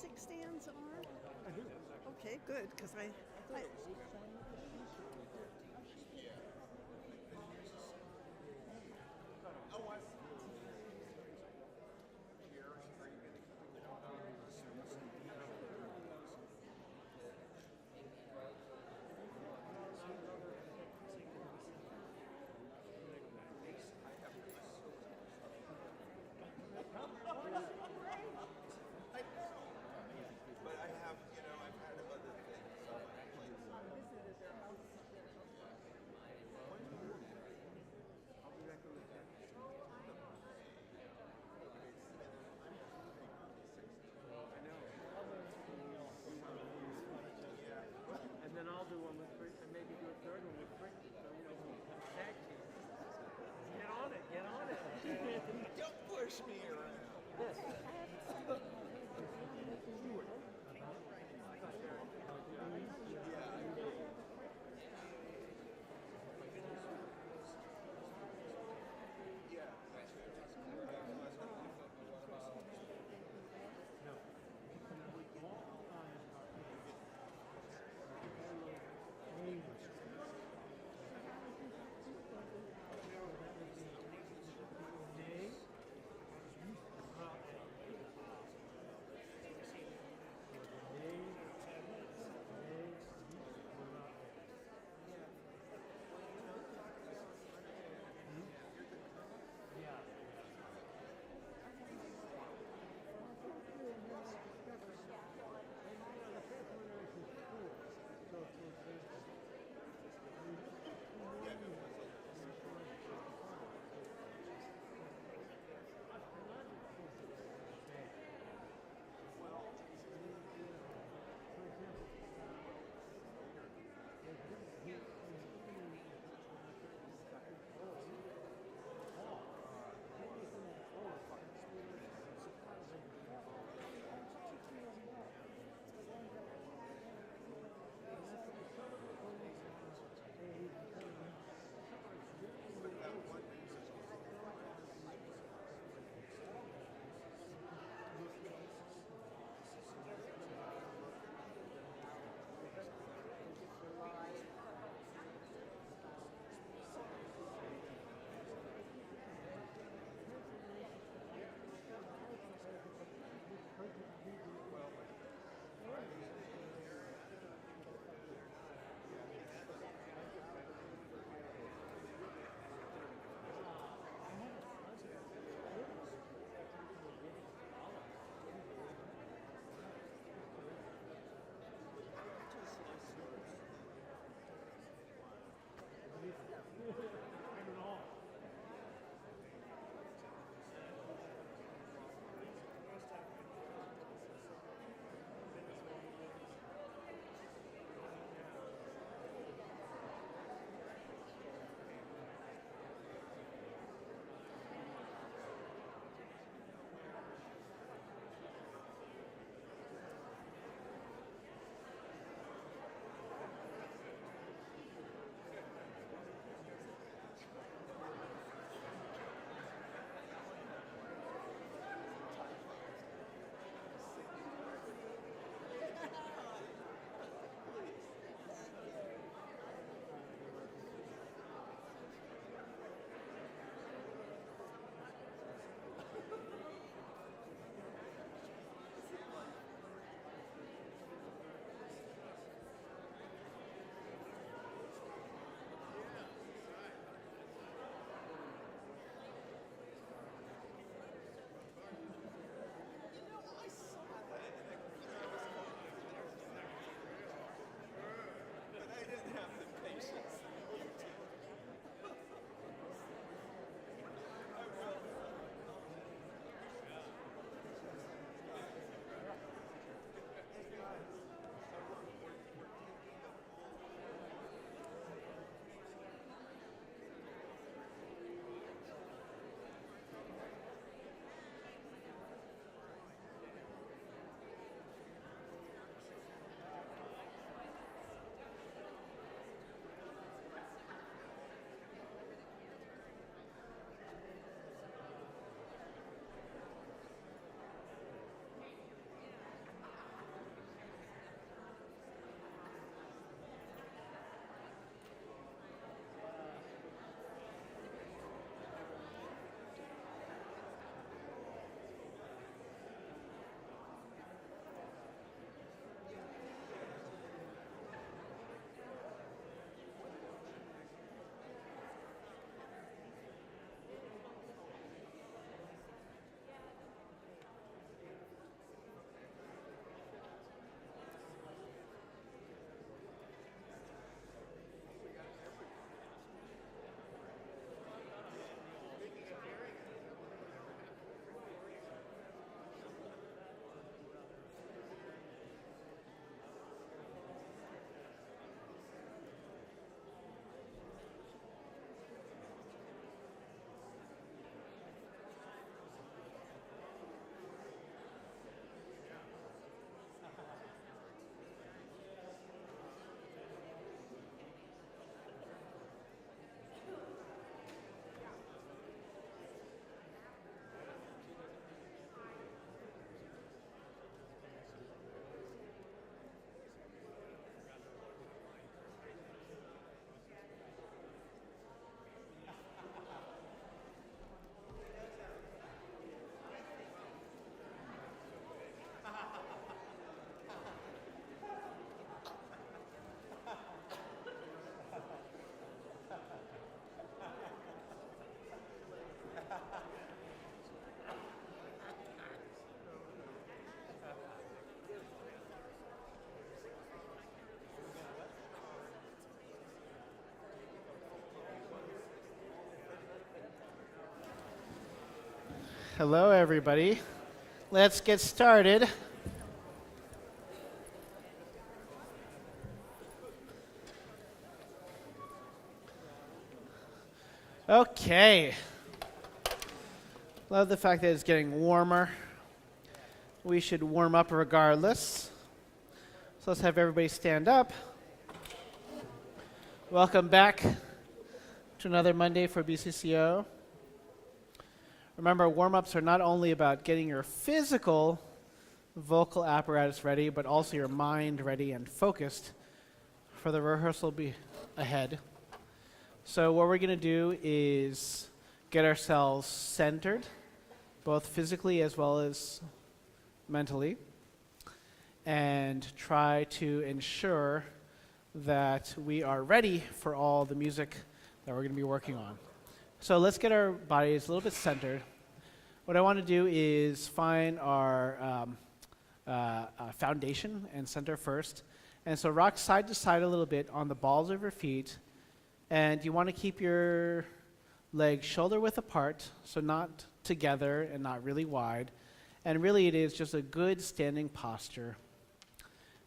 music stands are? I do. Okay, good, because I But I have, I've had other things on my plate. Hello, everybody. Let's get started. Okay. Love the fact that it's getting warmer. We should warm up regardless. So let's have everybody stand up. Welcome back to another Monday for BCCO. Remember, warm-ups are not only about getting your physical vocal apparatus ready, but also your mind ready and focused for the rehearsal ahead. So what we're going to do is get ourselves centered, both physically as well as mentally, and try to ensure that we are ready for all the music that we're going to be working on. So let's get our bodies a little bit centered. What I want to do is find our foundation and center first. And so rock side to side a little bit on the balls of your feet. And you want to keep your legs shoulder width apart, so not together and not really wide. And really it is just a good standing posture.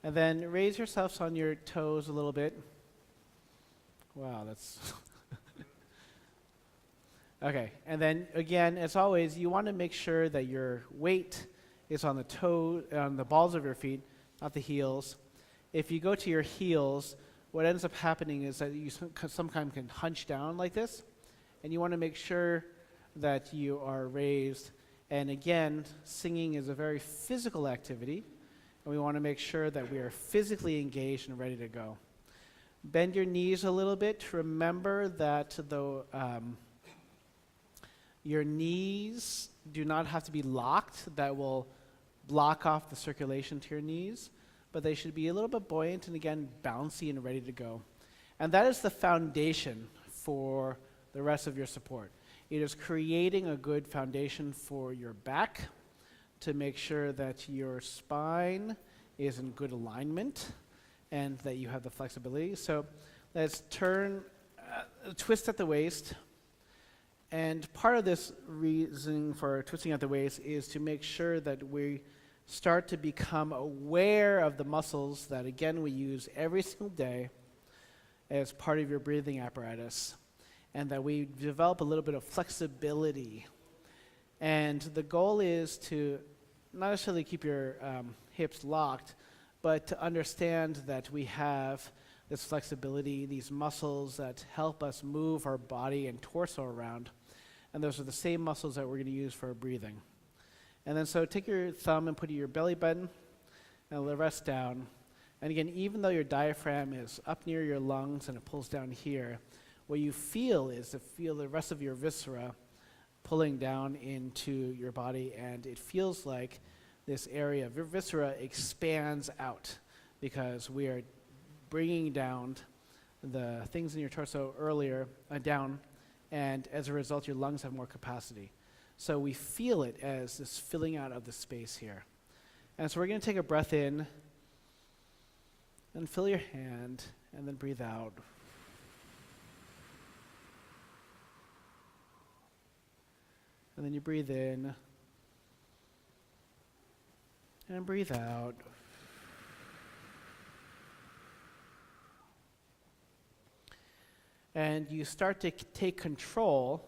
And then raise yourselves on your toes a little bit. Wow, that's... Okay, and then again, as always, you want to make sure that your weight is on the balls of your feet, not the heels. If you go to your heels, what ends up happening is that you sometimes can hunch down like this, and you want to make sure that you are raised. And again, singing is a very physical activity, and we want to make sure that we are physically engaged and ready to go. Bend your knees a little bit. Remember that your knees do not have to be locked. That will block off the circulation to your knees, but they should be a little bit buoyant and, again, bouncy and ready to go. And that is the foundation for the rest of your support. It is creating a good foundation for your back to make sure that your spine is in good alignment and that you have the flexibility. So let's twist at the waist. And part of this reason for twisting at the waist is to make sure that we start to become aware of the muscles that, again, we use every single day as part of your breathing apparatus, and that we develop a little bit of flexibility. And the goal is to not necessarily keep your hips locked, but to understand that we have this flexibility, these muscles that help us move our body and torso around. And those are the same muscles that we're going to use for breathing. And then so take your thumb and put it in your belly button and let rest down. And again, even though your diaphragm is up near your lungs and it pulls down here, what you feel is to feel the rest of your viscera pulling down into your body, and it feels like this area of your viscera expands out because we are bringing down the things in your torso down, and as a result, your lungs have more capacity. So we feel it as this filling out of the space here. And so we're going to take a breath in, and fill your hand, and then breathe out. And then you breathe in, and breathe out. And you start to take control,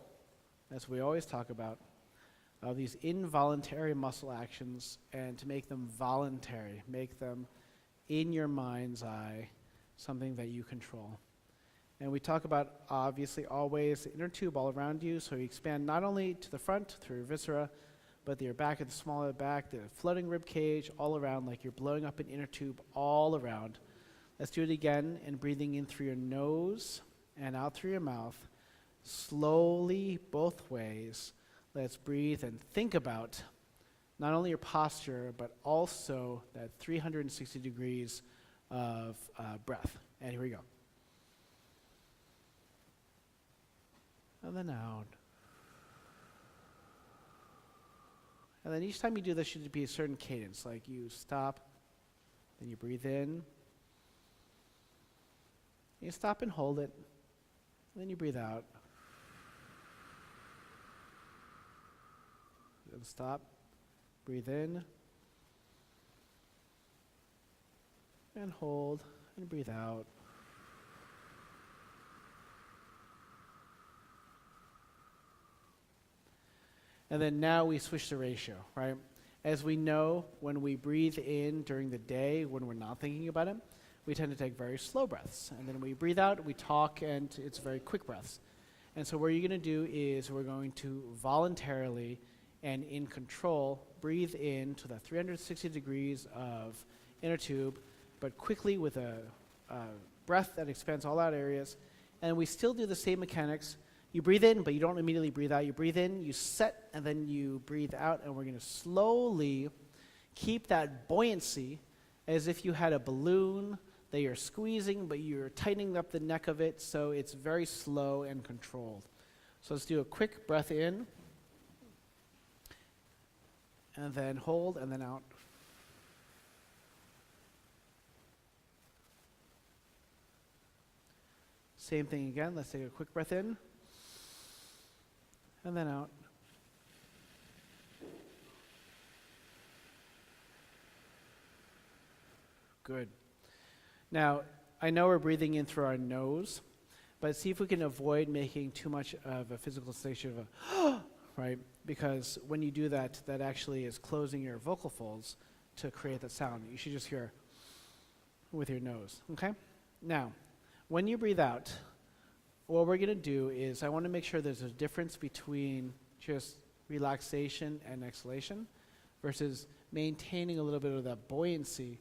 as we always talk about, of these involuntary muscle actions and to make them voluntary, make them in your mind's eye something that you control. And we talk about, obviously, always the inner tube all around you, so you expand not only to the front through your viscera, but your back at the small of the back, the floating rib cage, all around, like you're blowing up an inner tube all around. Let's do it again, and breathing in through your nose and out through your mouth, slowly, both ways. Let's breathe and think about not only your posture, but also that 360 degrees of breath. And here we go. And then out. And then each time you do this, should be a certain cadence, like you stop, then you breathe in, you stop and hold it, and then you breathe out. and stop. Breathe in. And hold, and breathe out. And then now we switch the ratio, right? As we know, when we breathe in during the day, when we're not thinking about it, we tend to take very slow breaths. And then we breathe out, we talk, and it's very quick breaths. And so what you're going to do is we're going to voluntarily and in control breathe in to the 360 degrees of inner tube, but quickly with a breath that expands all out areas. And we still do the same mechanics. You breathe in, but you don't immediately breathe out. You breathe in, you set, and then you breathe out. And we're going to slowly keep that buoyancy as if you had a balloon that you're squeezing, but you're tightening up the neck of it, so it's very slow and controlled. So let's do a quick breath in, and then hold, and then out. Same thing again. Let's take a quick breath in, and then out. Good. Now, I know we're breathing in through our nose, but see if we can avoid making too much of a physical sensation of a right? Because when you do that, that actually is closing your vocal folds to create that sound. You should just hear with your nose, okay? Now, when you breathe out, what we're going to do is I want to make sure there's a difference between just relaxation and exhalation versus maintaining a little bit of that buoyancy,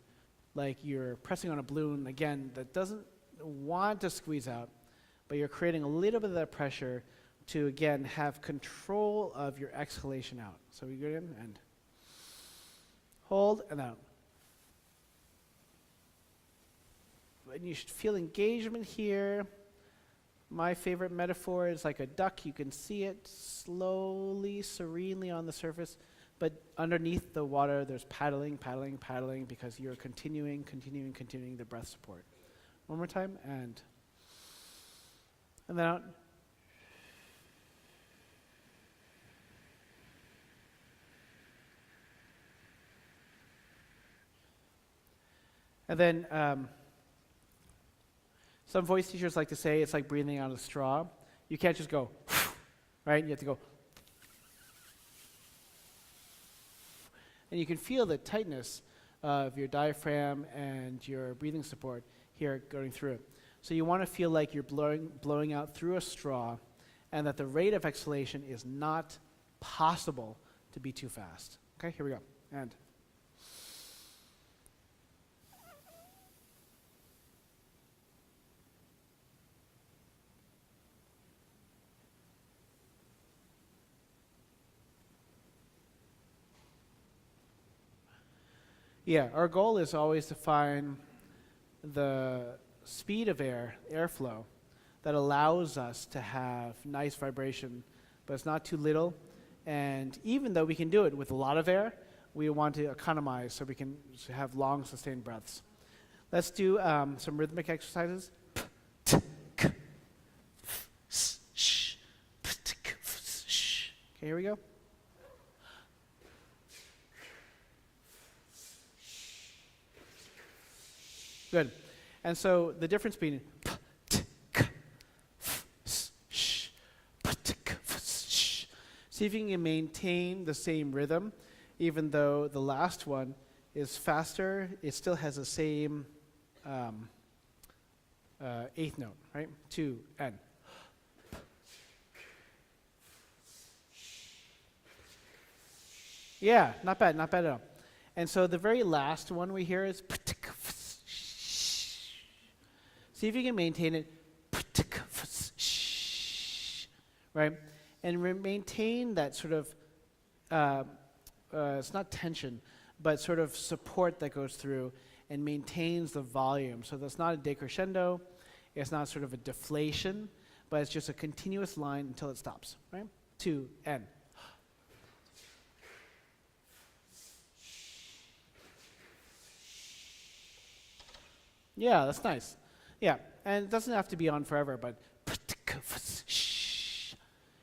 like you're pressing on a balloon, again, that doesn't want to squeeze out, but you're creating a little bit of that pressure to, again, have control of your exhalation out. So we go in and hold and out. And you should feel engagement here. My favorite metaphor is like a duck. You can see it slowly, serenely on the surface, but underneath the water, there's paddling, paddling, paddling, because you're continuing the breath support. One more time, and then out. And then some voice teachers like to say it's like breathing out a straw. You can't just go, right? You have to go. And you can feel the tightness of your diaphragm and your breathing support here going through it. So you want to feel like you're blowing out through a straw, and that the rate of exhalation is not possible to be too fast. Okay, here we go. And yeah, our goal is always to find the speed of airflow that allows us to have nice vibration, but it's not too little. And even though we can do it with a lot of air, we want to economize so we can have long, sustained breaths. Let's do some rhythmic exercises. Okay, here we go. Good. And so the difference between see if you can maintain the same rhythm, even though the last one is faster, it still has the same eighth note, right? 2 and. Yeah, not bad at all. And so the very last one we hear is see if you can maintain it, right? And maintain that sort of, it's not tension, but sort of support that goes through and maintains the volume. So that's not a decrescendo, it's not sort of a deflation, but it's just a continuous line until it stops, right? 2 and. Yeah, that's nice. Yeah, and it doesn't have to be on forever, but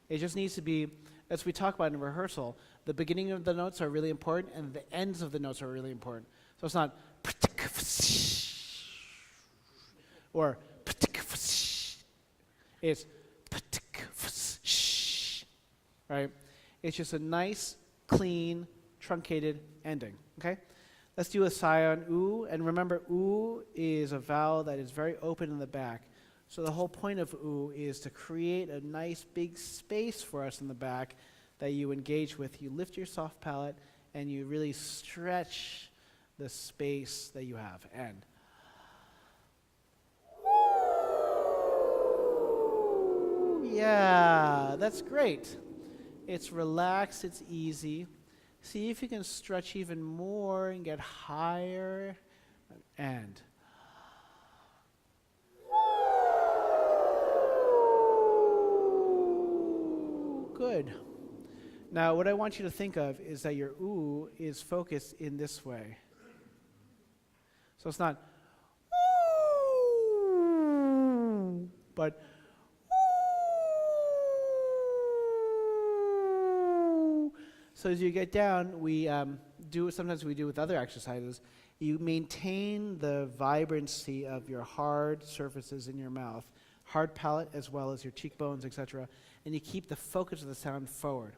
it just needs to be as we talk about in rehearsal, the beginning of the notes are really important and the ends of the notes are really important. So it's not or it's right? It's just a nice, clean, truncated ending, okay? Let's do a sigh on oo, and remember oo is a vowel that is very open in the back. So the whole point of oo is to create a nice big space for us in the back that you engage with. You lift your soft palate and you really stretch the space that you have. And yeah, that's great. It's relaxed, it's easy. See if you can stretch even more and get higher. And good. Now, what I want you to think of is that your ooh is focused in this way. So it's not ooh, but ooh. So as you get down, we sometimes we do with other exercises, you maintain the vibrancy of your hard surfaces in your mouth, hard palate as well as your cheekbones, etc., and you keep the focus of the sound forward.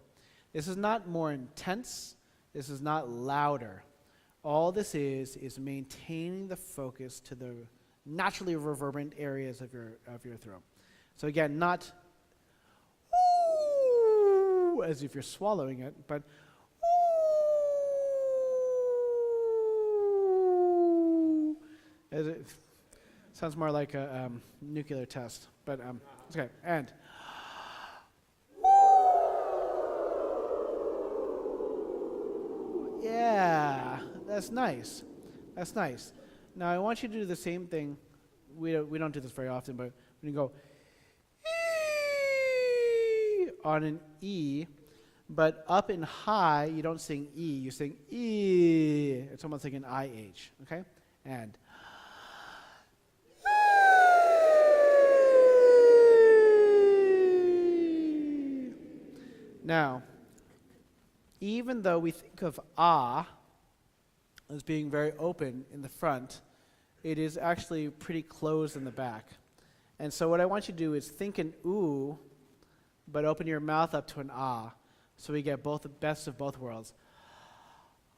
This is not more intense. This is not louder. All this is maintaining the focus to the naturally reverberant areas of your throat. So again, not ooh, as if you're swallowing it, but ooh, as it sounds more like a nuclear test, but it's okay. And yeah, that's nice. That's nice. Now I want you to do the same thing. We don't do this very often, but when you go ee on an E, but up and high, you don't sing E, you sing E. It's almost like an IH, okay? And now, even though we think of ah as being very open in the front, it is actually pretty closed in the back. And so what I want you to do is think an ooh, but open your mouth up to an ah, so we get both the best of both worlds.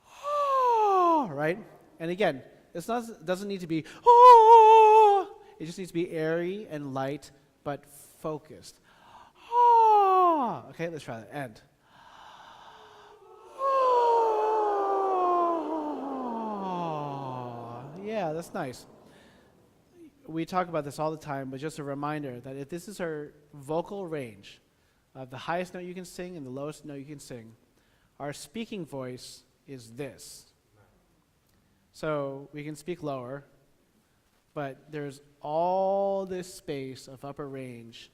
Ah, right? And again, it doesn't need to be ah, it just needs to be airy and light, but focused. Ah, okay, let's try that. And yeah, that's nice. We talk about this all the time, but just a reminder that if this is our vocal range of the highest note you can sing and the lowest note you can sing, our speaking voice is this. So we can speak lower, but there's all this space of upper range,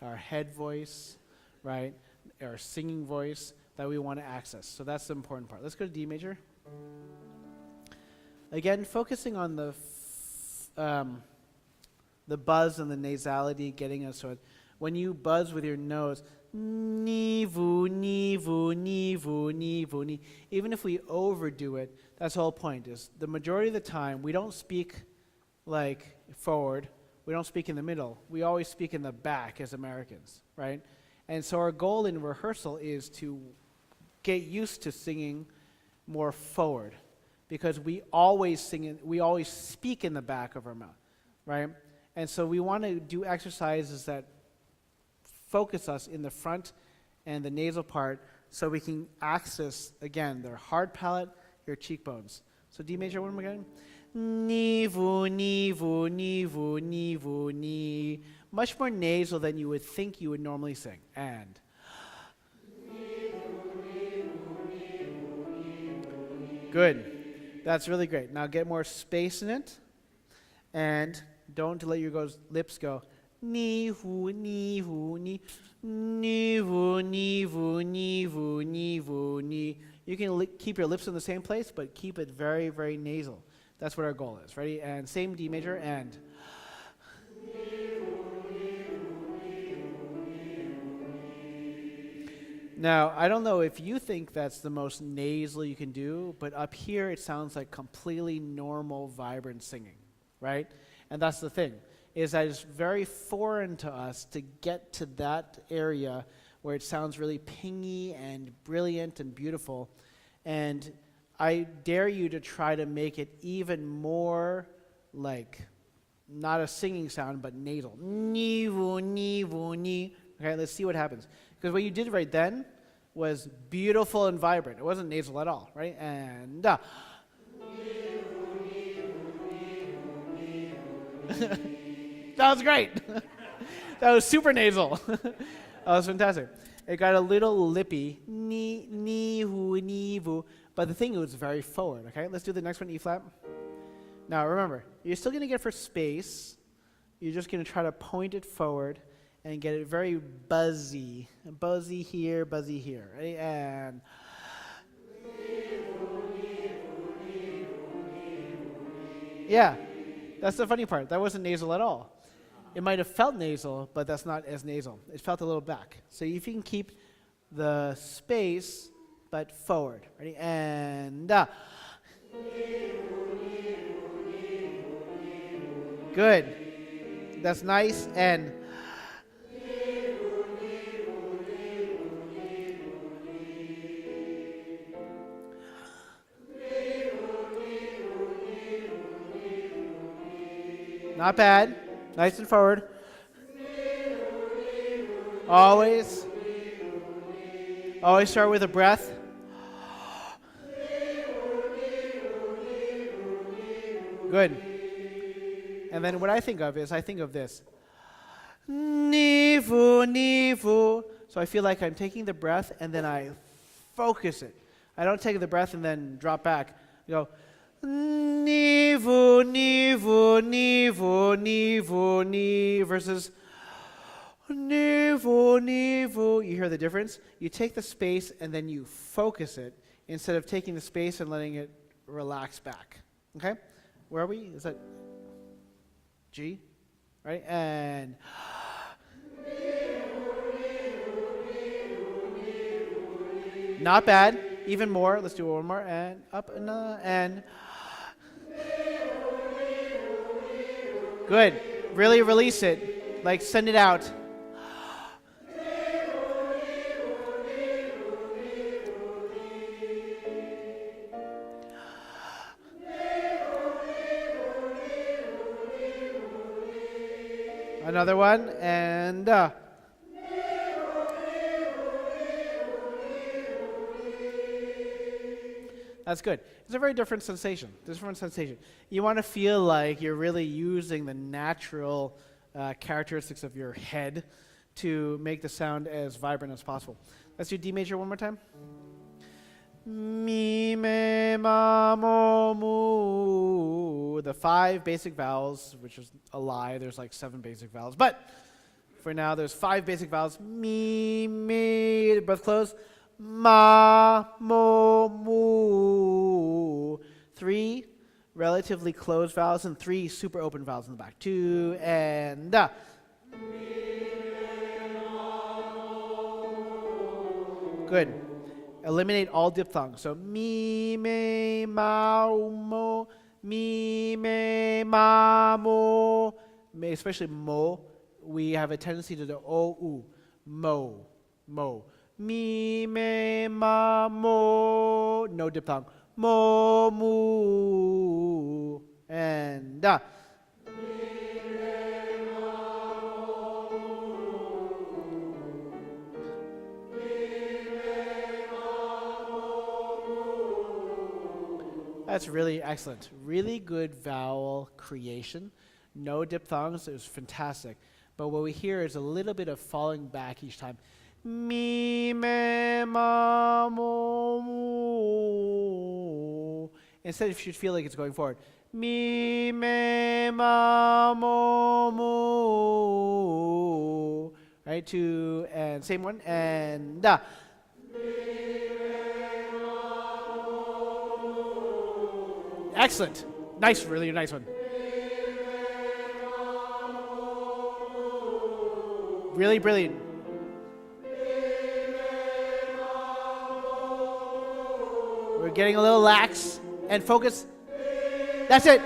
our head voice, right, our singing voice that we want to access. So that's the important part. Let's go to D major. Again, focusing on the buzz and the nasality, getting us so when you buzz with your nose, ni vu ni vu ni vu ni vu ni. Even if we overdo it, that's the whole point. Is the majority of the time we don't speak like forward. We don't speak in the middle. We always speak in the back as Americans, right? And so our goal in rehearsal is to get used to singing more forward, because we always speak in the back of our mouth, right? And so we want to do exercises that focus us in the front and the nasal part so we can access, again, their hard palate, your cheekbones. So D major one more again. Ni vu ni vu ni vu ni vu ni. Much more nasal than you would think you would normally sing. And good. That's really great. Now get more space in it, and don't let your lips go. Ni vu ni vu ni ni vu ni vu ni vu ni vu ni. You can keep your lips in the same place, but keep it very, very nasal. That's what our goal is. Ready? And same D major and. Now, I don't know if you think that's the most nasal you can do, but up here it sounds like completely normal, vibrant singing, right? And that's the thing, is that it's very foreign to us to get to that area where it sounds really pingy and brilliant and beautiful. And I dare you to try to make it even more like, not a singing sound, but nasal. Okay, let's see what happens. Because what you did right then was beautiful and vibrant. It wasn't nasal at all, right? And that was great. That was super nasal. That was fantastic. It got a little lippy, but the thing was very forward. Okay, let's do the next one, E flat. Now remember, you're still going to get for space. You're just going to try to point it forward and get it very buzzy. Buzzy here, right? And yeah, that's the funny part. That wasn't nasal at all. It might have felt nasal, but that's not as nasal. It felt a little back. So if you can keep the space, but forward. Ready? And good. That's nice. And not bad. Nice and forward. Always start with a breath. Good. And then what I think of is, I think of this. Nivu, nivu. So I feel like I'm taking the breath and then I focus it. I don't take the breath and then drop back. I go, nivu, nivu, nivu, nivu, ni, versus nivu, nivu. You hear the difference? You take the space and then you focus it instead of taking the space and letting it relax back. Okay? Where are we? Is that G? Right? And not bad. Even more. Let's do one more. And up and good. Really release it. Like send it out. Another one, and that's good. It's a very different sensation. You want to feel like you're really using the natural characteristics of your head to make the sound as vibrant as possible. Let's do D major one more time. Mi, me, ma, mo, mu. The 5 basic vowels, which is a lie. There's like 7 basic vowels. But for now, there's 5 basic vowels. Mi, me, breath close. Ma, mo, mu. 3 relatively closed vowels and 3 super open vowels in the back. 2 and Good. Eliminate all diphthongs. So mi, me, ma, mo, mi, me, ma, mo. Especially mo, we have a tendency to do o, u. Mo, mo. Mi, me, ma, mo. No diphthong. Mo, mu. And That's really excellent. Really good vowel creation. No diphthongs. It was fantastic. But what we hear is a little bit of falling back each time. Mi, me, ma, mo, mu. Instead, you should feel like it's going forward. Mi, me, ma, mo, mu. Right? 2 and same one. And Excellent. Nice, really nice one. Really brilliant. getting a little lax. And focus. That's it.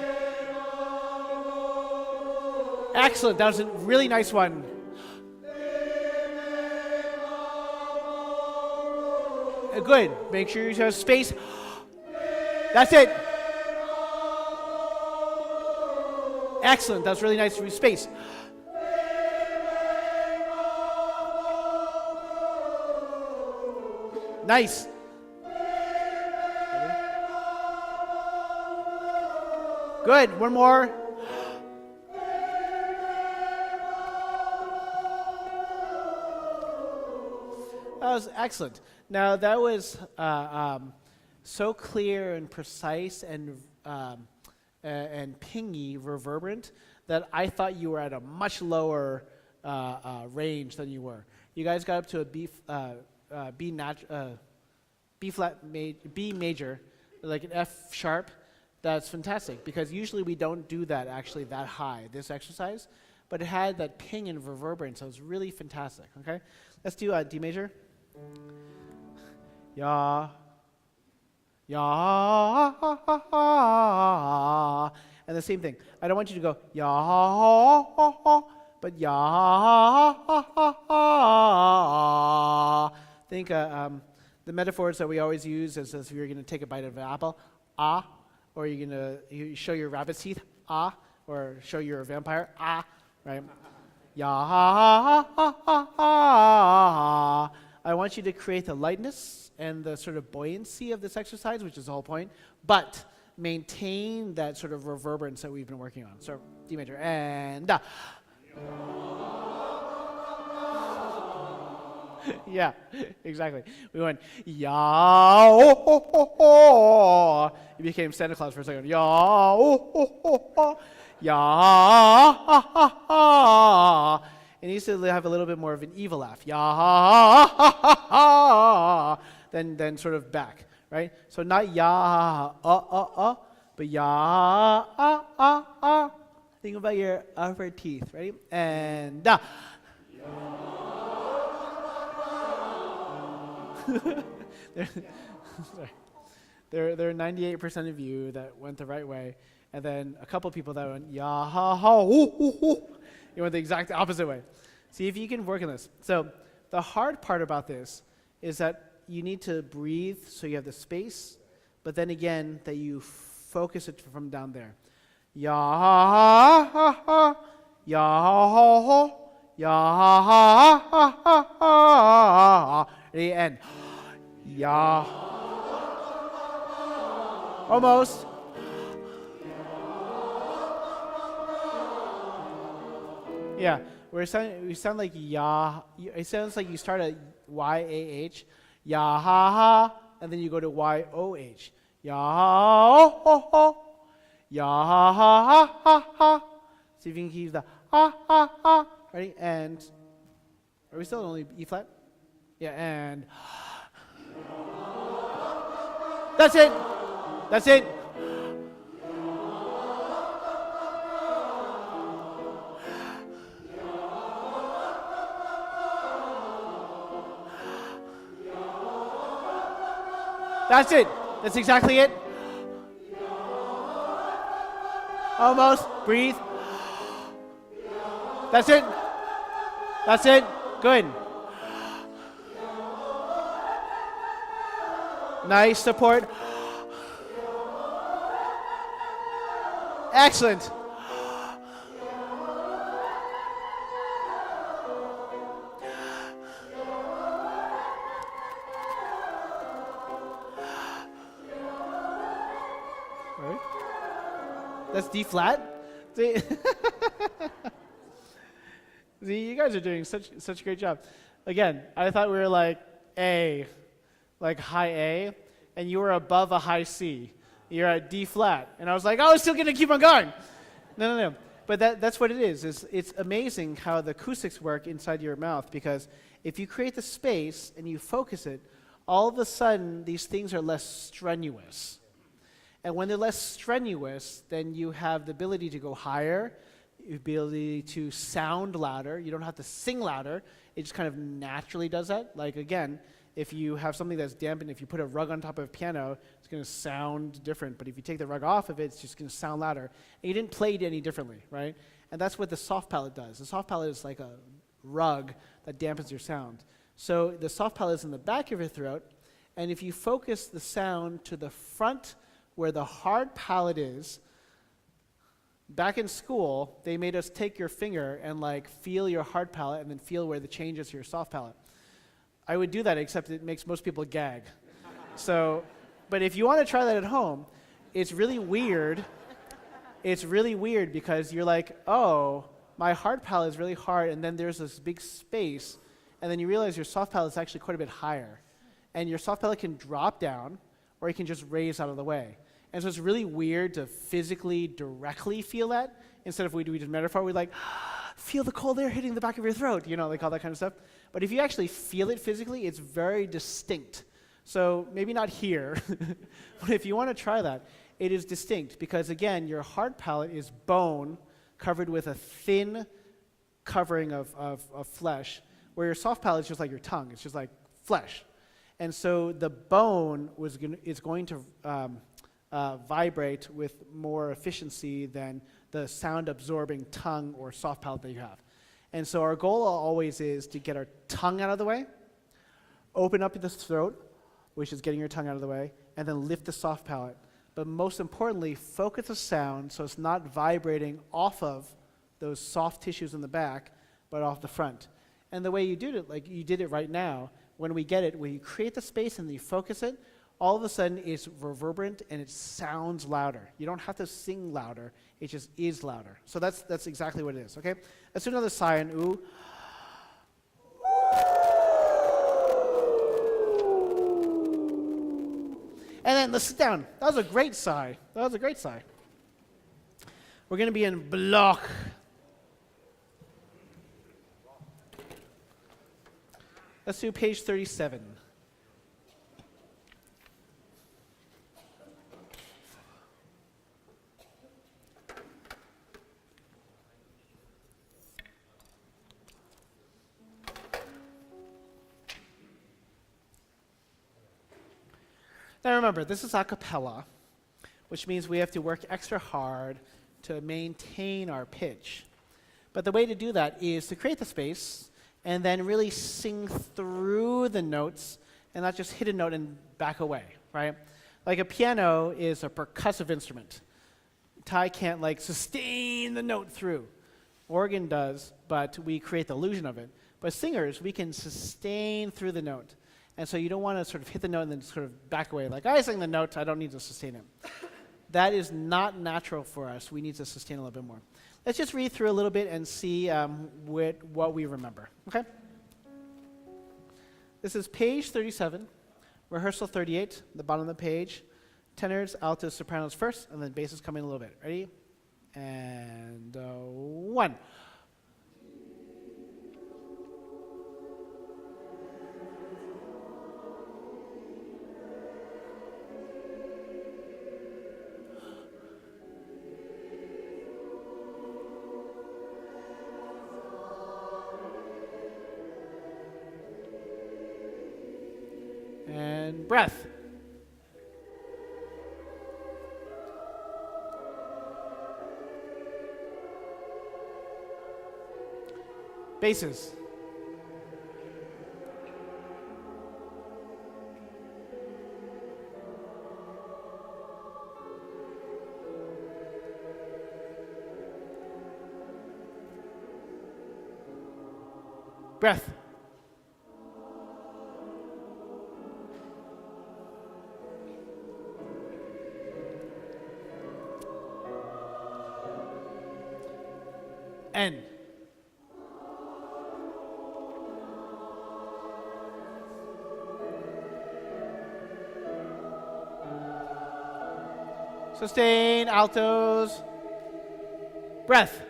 Excellent. That was a really nice one. Good. Make sure you have space. That's it. Excellent. That was really nice. Space. Nice. Good. One more. That was excellent. Now that was so clear and precise and pingy, reverberant, that I thought you were at a much lower range than you were. You guys got up to a B major, like an F sharp. That's fantastic, because usually we don't do that actually that high, this exercise, but it had that ping and reverberance, so it was really fantastic, okay? Let's do a D major. Ya, ya, and the same thing. I don't want you to go ya, but ya. Think the metaphors that we always use is as if you're going to take a bite of an apple, ah, or you're going to show your rabbit's teeth, ah, or show you're a vampire, ah, right? Ya. I want you to create the lightness and the sort of buoyancy of this exercise, which is the whole point, but maintain that sort of reverberance that we've been working on. So D major and da. Yeah, exactly. We went ya oh, oh, oh, oh. You became Santa Claus for a second. Ya oh, oh, oh, oh. Ya ha, ha, ha. It needs to have a little bit more of an evil laugh. Ya ha, ha, ha, ha. Then sort of back, right? So not ya but ya Think about your upper teeth. Ready? And da. There are 98% of you that went the right way, and then a couple people that went ya ha ha ooh, ooh, ooh. You went the exact opposite way. See if you can work on this. So the hard part about this is that you need to breathe so you have the space, but then again that you focus it from down there. Ya ha ha ha, ya ha ha ha, ya ha ha ha ha ha. Ready? And ya. Almost. Yeah, we sound like ya. It sounds like you start at Y-A-H, ya ha ha, and then you go to Y-O-H. Ya ha ho ho, ya ha ha ha ha ha. See if you can keep the ha ha ha. Ready? And are we still only E flat? Yeah, and that's it. That's it. That's it. That's exactly it. Almost. Breathe. That's it. That's it. Good. Nice support. Excellent. Right. That's D flat. See, See, you guys are doing such a great job. Again, I thought we were like A, like high A, and you were above a high C. You're at D flat. And I was like, oh, it's still going to keep on going. No. But that's what it is. It's amazing how the acoustics work inside your mouth, because if you create the space and you focus it, all of a sudden these things are less strenuous. And when they're less strenuous, then you have the ability to go higher, the ability to sound louder. You don't have to sing louder. It just kind of naturally does that. Like, again, if you have something that's dampened, if you put a rug on top of a piano, it's going to sound different. But if you take the rug off of it, it's just going to sound louder. And you didn't play it any differently, right? And that's what the soft palate does. The soft palate is like a rug that dampens your sound. So the soft palate is in the back of your throat, and if you focus the sound to the front where the hard palate is, back in school, they made us take your finger and like feel your hard palate and then feel where the change is to your soft palate. I would do that, except it makes most people gag. So, but if you want to try that at home, it's really weird. It's really weird because you're like, oh, my hard palate is really hard, and then there's this big space, and then you realize your soft palate is actually quite a bit higher. And your soft palate can drop down, or it can just raise out of the way. And so it's really weird to physically, directly feel that. Instead of we do metaphor, we like, feel the cold air hitting the back of your throat, like all that kind of stuff. But if you actually feel it physically, it's very distinct. So maybe not here, but if you want to try that, it is distinct because, again, your hard palate is bone covered with a thin covering of flesh, where your soft palate is just like your tongue. It's just like flesh. And so the bone is going to vibrate with more efficiency than the sound-absorbing tongue or soft palate that you have. And so our goal always is to get our tongue out of the way, open up the throat, which is getting your tongue out of the way, and then lift the soft palate. But most importantly, focus the sound so it's not vibrating off of those soft tissues in the back, but off the front. And the way you did it, like you did it right now, when we get it, when you create the space and you focus it, all of a sudden it's reverberant and it sounds louder. You don't have to sing louder, it just is louder. So that's exactly what it is, okay? Let's do another sigh and ooh. And then let's sit down. That was a great sigh. We're going to be in block. Let's do page 37. Now remember, this is a cappella, which means we have to work extra hard to maintain our pitch. But the way to do that is to create the space and then really sing through the notes and not just hit a note and back away, right? Like a piano is a percussive instrument. Ty can't like sustain the note through. Organ does, but we create the illusion of it. But singers, we can sustain through the note. And so you don't want to sort of hit the note and then sort of back away. Like, I sing the note, I don't need to sustain it. That is not natural for us. We need to sustain a little bit more. Let's just read through a little bit and see what we remember, okay? This is page 37, rehearsal 38, the bottom of the page. Tenors, altos, sopranos first, and then basses come in a little bit. Ready? And one. And breath. Basses. Breath. N. Sustain, altos. Breath.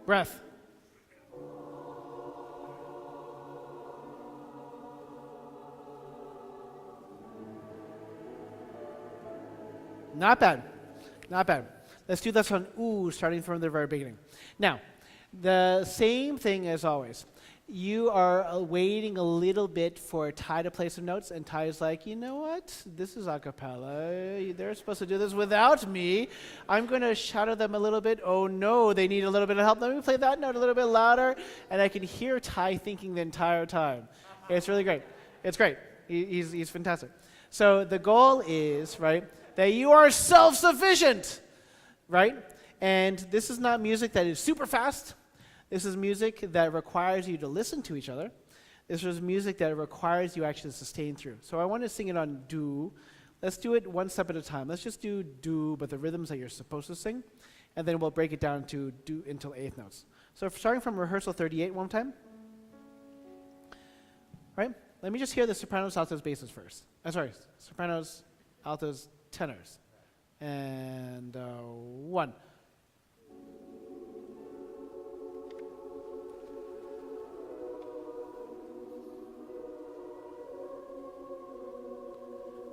Breath. Not bad. Not bad. Let's do this on ooh, starting from the very beginning. Now, the same thing as always. You are waiting a little bit for Ty to play some notes, and Ty's like, you know what? This is a cappella. They're supposed to do this without me. I'm going to shout at them a little bit. Oh no, they need a little bit of help. Let me play that note a little bit louder. And I can hear Ty thinking the entire time. It's really great. It's great. He's fantastic. So the goal is, right, that you are self-sufficient, right? And this is not music that is super fast. This is music that requires you to listen to each other. This is music that requires you actually to sustain through. So I want to sing it on do. Let's do it one step at a time. Let's just do do, but the rhythms that you're supposed to sing, and then we'll break it down to do until eighth notes. So starting from rehearsal 38 one time. Right? Let me just hear the sopranos, altos, basses first. Sopranos, altos, tenors. And one.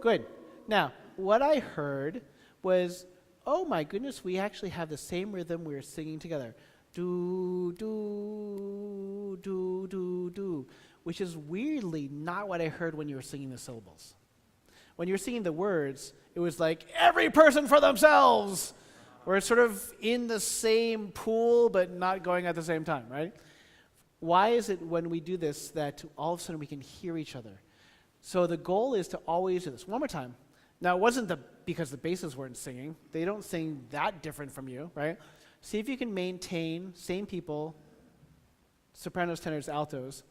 Good. Now, what I heard was, oh my goodness, we actually have the same rhythm we were singing together. Do, do, do, do, do, which is weirdly not what I heard when you were singing the syllables. When you were singing the words, it was like, every person for themselves, where it's sort of in the same pool, but not going at the same time, right? Why is it when we do this that all of a sudden we can hear each other? So the goal is to always do this. One more time. Now, it wasn't because the basses weren't singing. They don't sing that different from you, right? See if you can maintain, same people, sopranos, tenors, altos,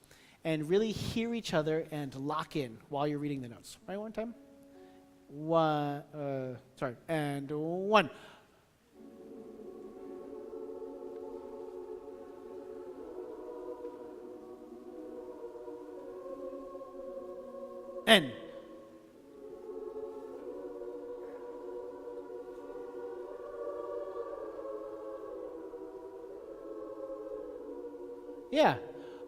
and really hear each other and lock in while you're reading the notes. Right, one time? And one. N. Yeah.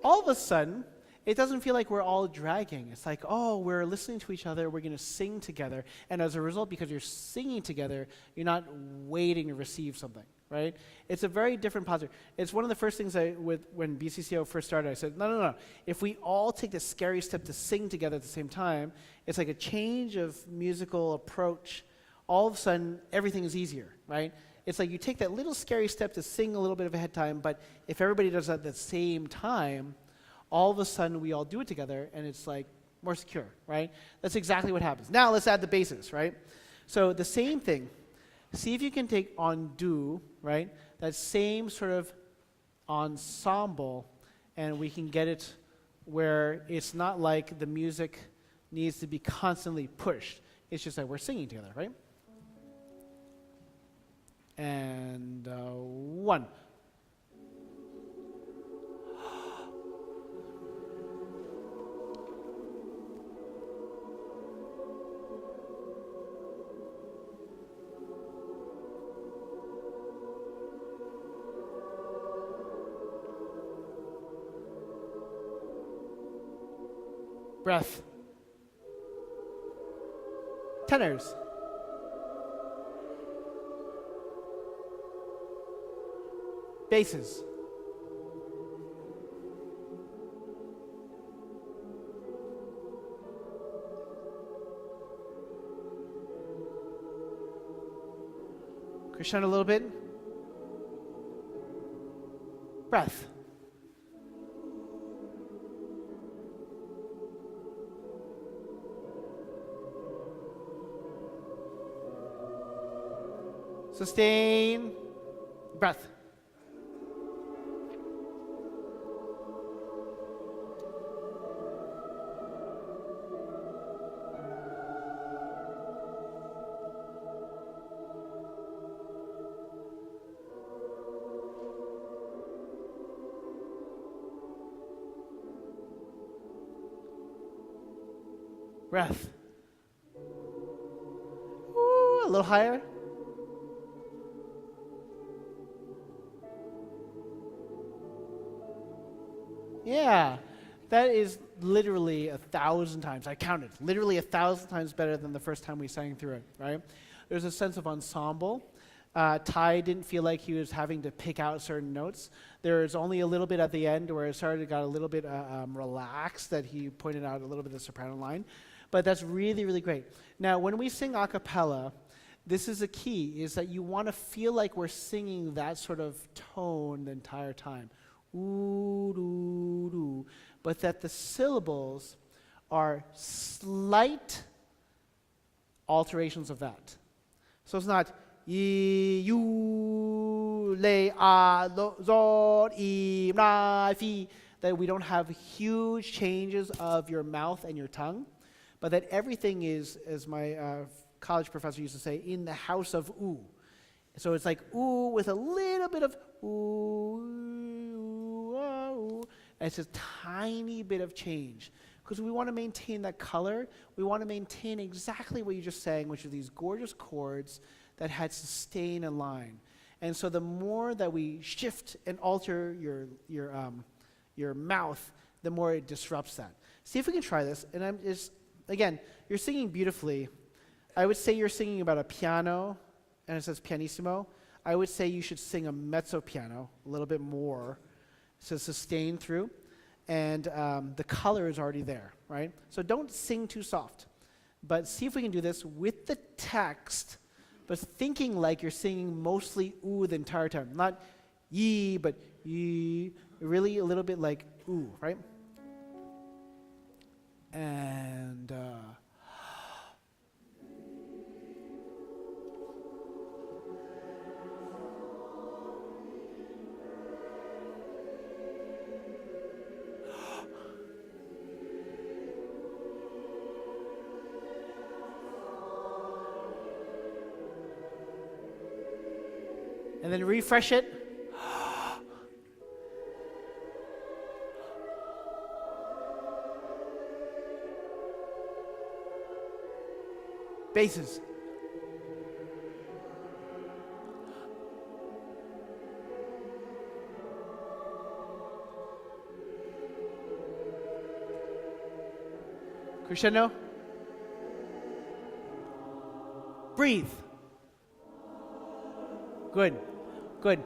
All of a sudden, it doesn't feel like we're all dragging. It's like, oh, we're listening to each other, we're going to sing together. And as a result, because you're singing together, you're not waiting to receive something, right? It's a very different posture. It's one of the first things when BCCO first started, I said, no. If we all take the scary step to sing together at the same time, it's like a change of musical approach. All of a sudden, everything is easier, right? It's like you take that little scary step to sing a little bit of ahead time, but if everybody does that at the same time, all of a sudden we all do it together, and it's like more secure, right? That's exactly what happens. Now let's add the basses, right? So the same thing. See if you can take on do, right? That same sort of ensemble, and we can get it where it's not like the music needs to be constantly pushed. It's just that we're singing together, right? And one. Breath. Tenors. Basses. Crescendo a little bit. Breath. Sustain. Breath. Breath. Ooh, a little higher. Yeah, that is literally 1,000 times. I counted. Literally 1,000 times better than the first time we sang through it, right? There's a sense of ensemble. Ty didn't feel like he was having to pick out certain notes. There's only a little bit at the end where it got a little bit relaxed that he pointed out a little bit of the soprano line. But that's really, really great. Now, when we sing a cappella, this is a key, is that you want to feel like we're singing that sort of tone the entire time. Ooh, doo, doo. But that the syllables are slight alterations of that. So it's not yi, you, le, a, lo, zo, i, ra, fi, that we don't have huge changes of your mouth and your tongue, but that everything is, as my college professor used to say, in the house of ooh. So it's like ooh with a little bit of ooh, ooh, ooh. And it's a tiny bit of change. Because we want to maintain that color. We want to maintain exactly what you just sang, which are these gorgeous chords that had sustain and line. And so the more that we shift and alter your mouth, the more it disrupts that. See if we can try this. And I'm just, again, you're singing beautifully. I would say you're singing about a piano, and it says pianissimo. I would say you should sing a mezzo piano a little bit more, so sustain through, and the color is already there, right? So don't sing too soft, but see if we can do this with the text, but thinking like you're singing mostly ooh the entire time. Not ye, but ye, really a little bit like ooh, right? And and then refresh it. Basses. Crescendo. Breathe. Good. Good.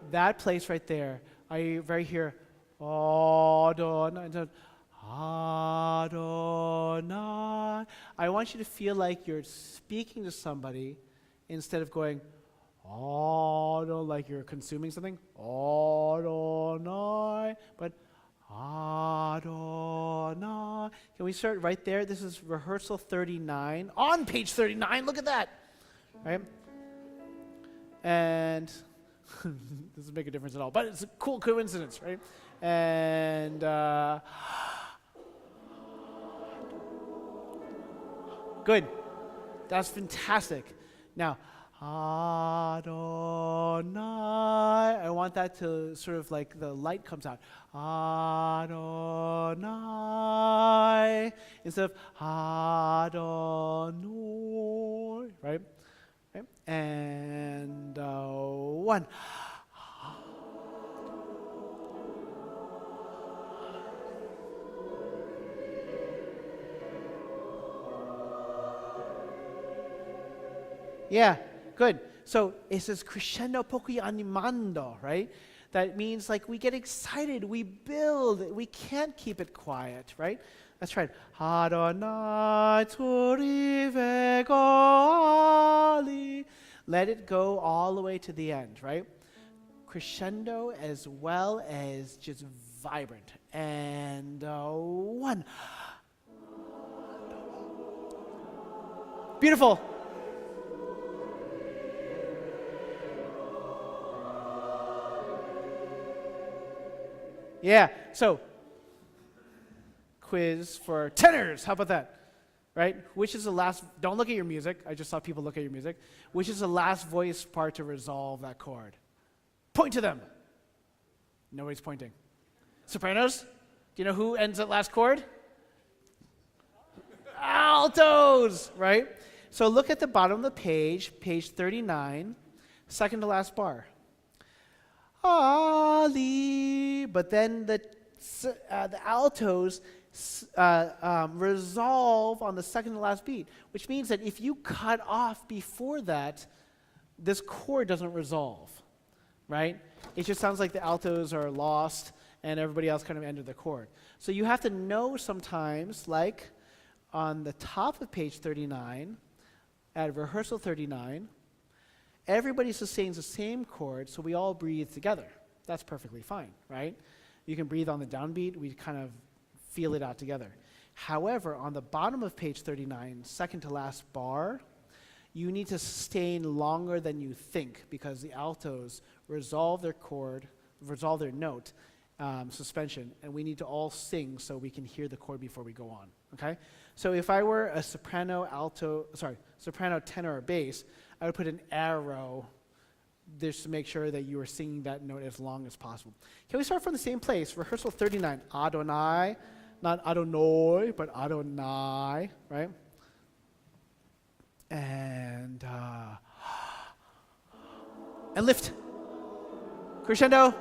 That place right there, I right here, Adonai, Adonai. I want you to feel like you're speaking to somebody instead of going, Adonai, like you're consuming something, Adonai, but Adonai. Can we start right there? This is rehearsal 39, on page 39, look at that, right? And doesn't make a difference at all, but it's a cool coincidence, right? And good. That's fantastic. Now, Adonai. I want that to sort of like the light comes out. Adonai. Instead of Adonai, right? Okay. And one. Yeah, good. So it says crescendo poco animando, right? That means like we get excited, we build, we can't keep it quiet, right? That's right. Adonai turivego ali. Let it go all the way to the end, right? Crescendo as well as just vibrant. And one. Beautiful. Yeah, so quiz for tenors. How about that? Right? Which is the last, don't look at your music. I just saw people look at your music. Which is the last voice part to resolve that chord? Point to them. Nobody's pointing. Sopranos? Do you know who ends that last chord? Altos, right? So look at the bottom of the page, page 39, second to last bar. Ali, but then the altos resolve on the second to last beat, which means that if you cut off before that, this chord doesn't resolve, right? It just sounds like the altos are lost and everybody else kind of ended the chord. So you have to know sometimes, like on the top of page 39, at rehearsal 39, everybody sustains the same chord, so we all breathe together. That's perfectly fine, right? You can breathe on the downbeat, we kind of feel it out together. However, on the bottom of page 39, second to last bar, you need to sustain longer than you think because the altos resolve their chord, resolve their note suspension, and we need to all sing so we can hear the chord before we go on, okay? So if I were a soprano, tenor, or bass, I would put an arrow just to make sure that you are singing that note as long as possible. Can we start from the same place? Rehearsal 39, Adonai, not Adonai, but Adonai, right? And lift. Crescendo.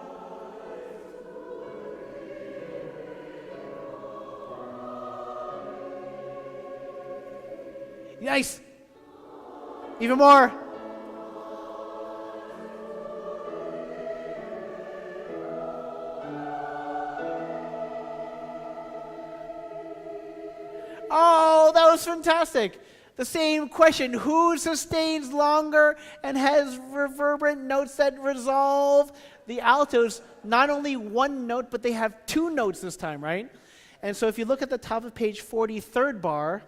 Nice. Even more. Oh, that was fantastic. The same question, who sustains longer and has reverberant notes that resolve? The altos, not only one note, but they have two notes this time, right? And so if you look at the top of page 40, third bar,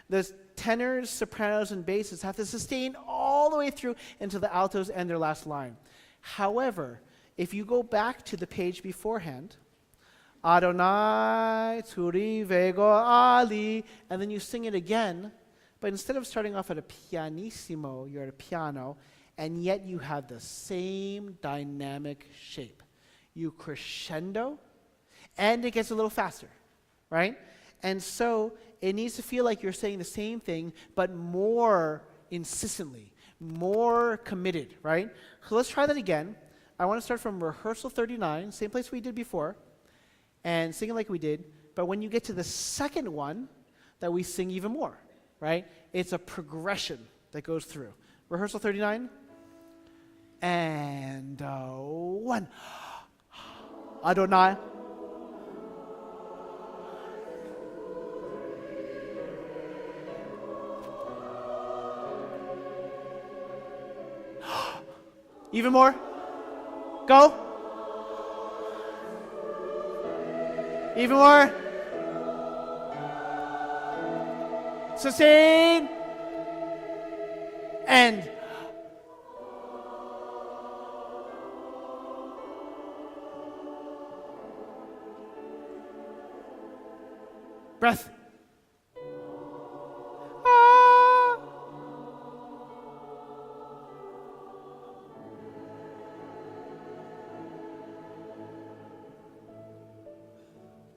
the tenors, sopranos, and basses have to sustain all the way through into the altos and their last line. However, if you go back to the page beforehand, Adonai, Turi, Vego, Ali, and then you sing it again, but instead of starting off at a pianissimo, you're at a piano, and yet you have the same dynamic shape. You crescendo, and it gets a little faster, right? And so it needs to feel like you're saying the same thing, but more insistently, more committed, right? So let's try that again. I want to start from rehearsal 39, same place we did before, and sing it like we did, but when you get to the second one, that we sing even more, right? It's a progression that goes through. Rehearsal 39, and 1. Adonai. Even more. Go. Even more. Sustain. And breath.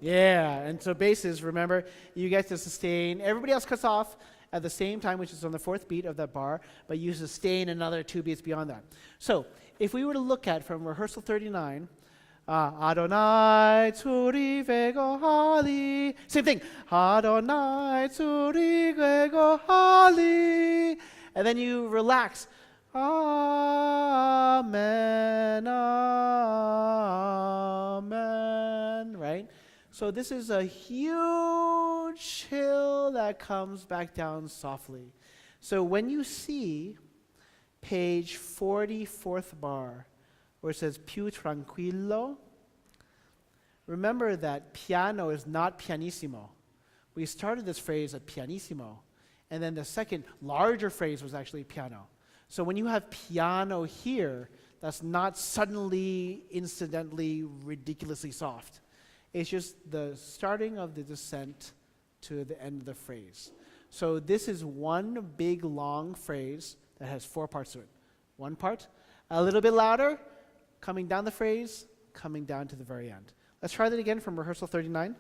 Yeah, and so basses, remember, you get to sustain. Everybody else cuts off at the same time, which is on the fourth beat of that bar, but you sustain another 2 beats beyond that. So if we were to look at from rehearsal 39, Adonai Turi Vego Hali, same thing, Adonai Turi Vego Hali, and then you relax. Amen, amen, right? So this is a huge hill that comes back down softly. So when you see page 40, fourth bar, where it says più tranquillo, remember that piano is not pianissimo. We started this phrase at pianissimo, and then the second larger phrase was actually piano. So when you have piano here, that's not suddenly, incidentally, ridiculously soft. It's just the starting of the descent to the end of the phrase. So this is one big long phrase that has 4 parts to it. One part, a little bit louder, coming down the phrase, coming down to the very end. Let's try that again from rehearsal 39.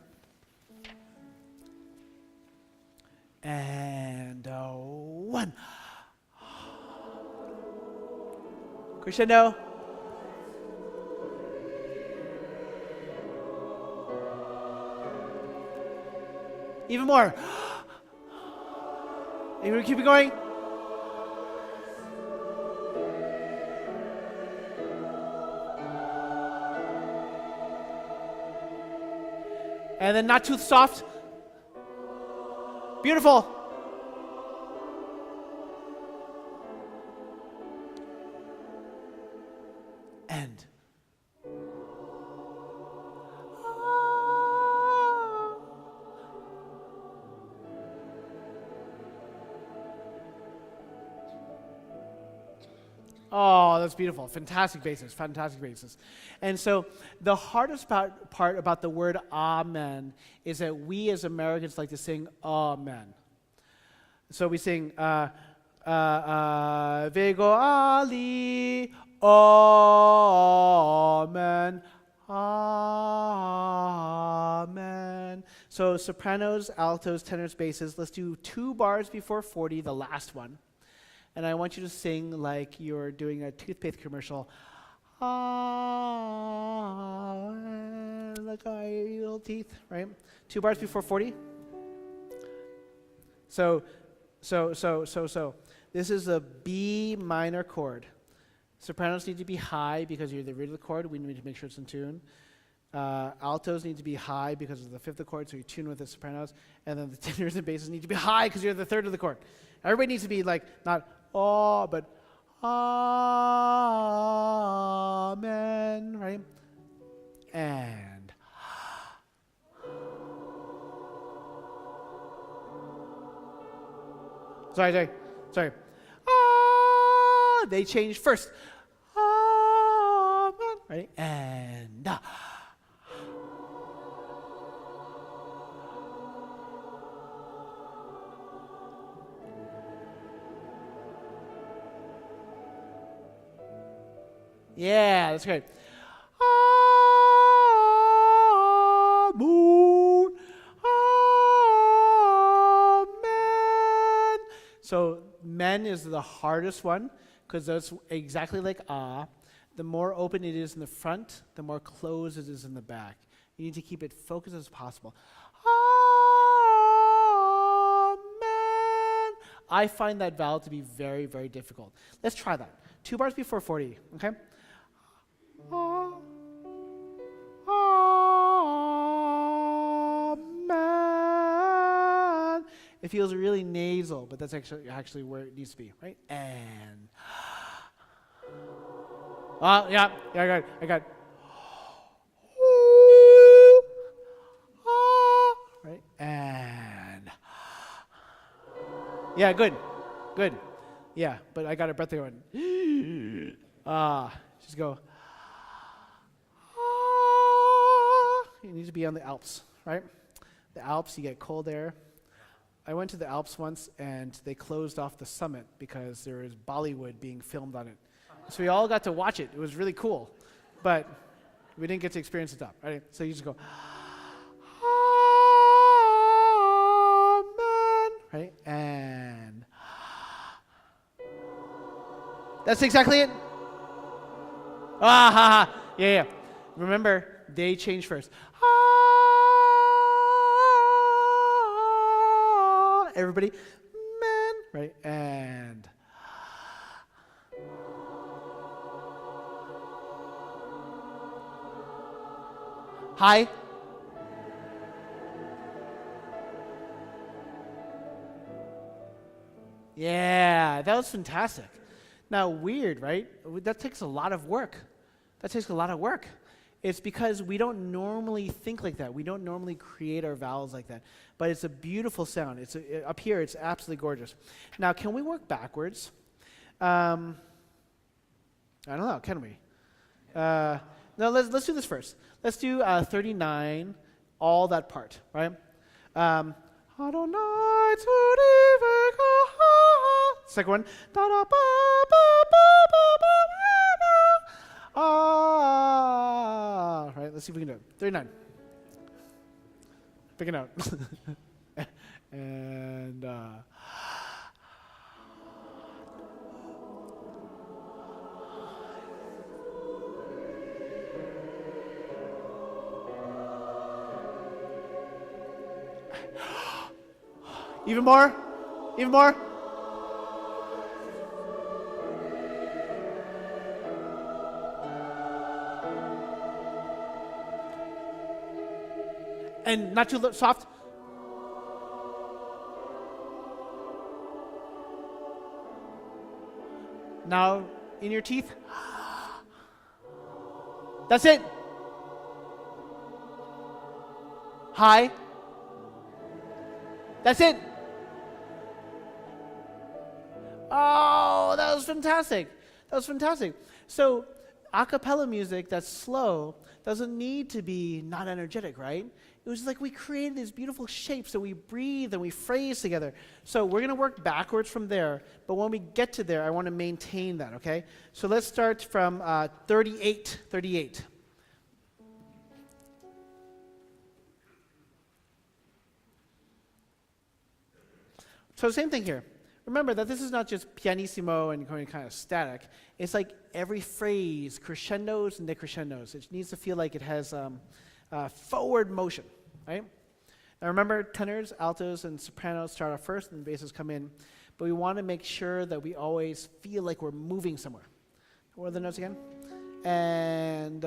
And 1. Crescendo. Even more. You keep it going. And then not too soft. Beautiful. End. Oh, that's beautiful. Fantastic basis. Fantastic basis. And so the hardest part about the word amen is that we as Americans like to sing amen. So we sing Vego Ali, amen, amen. So sopranos, altos, tenors, basses, let's do 2 bars before 40, the last one. And I want you to sing like you're doing a toothpaste commercial. Look at my little teeth, right? 2 bars before 40. So. This is a B minor chord. Sopranos need to be high because you're the root of the chord. We need to make sure it's in tune. Altos need to be high because of the 5th chord, so you tune with the sopranos. And then the tenors and basses need to be high because you're the 3rd of the chord. Everybody needs to be like, not oh, but amen, right? And sorry. They changed first. Amen, right? And yeah, that's great. Moon, amen. So men is the hardest one because that's exactly like ah. The more open it is in the front, the more closed it is in the back. You need to keep it focused as possible. Amen. I find that vowel to be very, very difficult. Let's try that. 2 bars before 40, okay? Amen. It feels really nasal, but that's actually where it needs to be, right? And yeah, I got it. Right? And yeah, good. Yeah, but I got a breath there going. Just go. You need to be on the Alps, right? The Alps, you get cold air. I went to the Alps once, and they closed off the summit because there was Bollywood being filmed on it. So we all got to watch it. It was really cool, but we didn't get to experience the top, right? So you just go, amen, right? And that's exactly it. Yeah. Remember, they change first. Everybody, man, right? And hi. Yeah, that was fantastic. Now, weird, right? That takes a lot of work. It's because we don't normally think like that. We don't normally create our vowels like that. But it's a beautiful sound. Up here, it's absolutely gorgeous. Now, can we work backwards? I don't know, can we? No, let's do this first. Let's do 39, all that part, right? Adonai second one. Right, let's see if we can do it. 39. Pick it out. And even more. And not too soft. Now, in your teeth. That's it. High. That's it. Oh, that was fantastic. That was fantastic. So, a cappella music that's slow doesn't need to be not energetic, right? It was like we created these beautiful shapes that we breathe and we phrase together. So we're going to work backwards from there, but when we get to there, I want to maintain that, okay? So let's start from 38. 38. So same thing here. Remember that this is not just pianissimo and going kind of static. It's like every phrase, crescendos and decrescendos. It needs to feel like it has forward motion, right? Now remember, tenors, altos, and sopranos start off first and basses come in. But we want to make sure that we always feel like we're moving somewhere. What are the notes again? And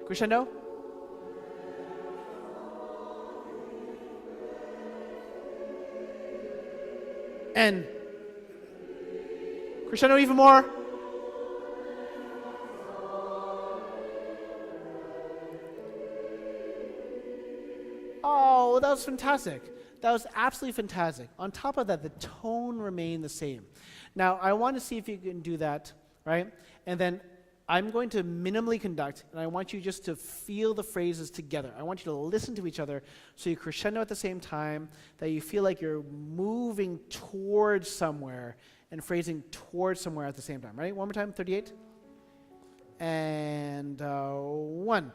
crescendo. And crescendo even more. Oh, that was fantastic. That was absolutely fantastic. On top of that, the tone remained the same. Now, I want to see if you can do that, right? And then I'm going to minimally conduct, and I want you just to feel the phrases together. I want you to listen to each other so you crescendo at the same time, that you feel like you're moving towards somewhere and phrasing towards somewhere at the same time. Ready? One more time, 38. And 1.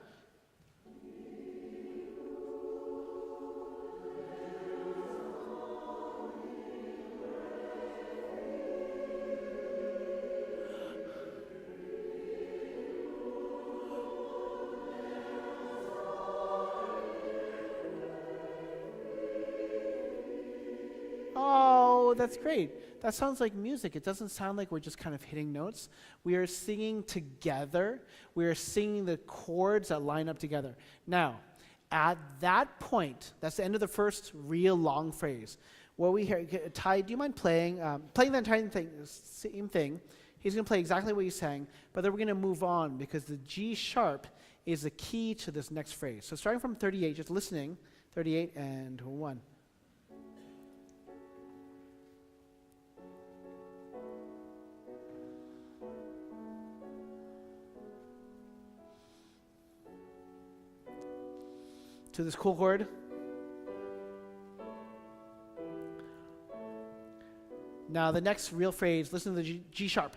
Oh, that's great. That sounds like music. It doesn't sound like we're just kind of hitting notes. We are singing together. We are singing the chords that line up together. Now, at that point, that's the end of the first real long phrase. What we hear, Ty, do you mind playing the entire thing, same thing. He's going to play exactly what he sang, but then we're going to move on because the G sharp is the key to this next phrase. So starting from 38, just listening, 38 and 1. To this cool chord. Now the next real phrase, listen to the G sharp.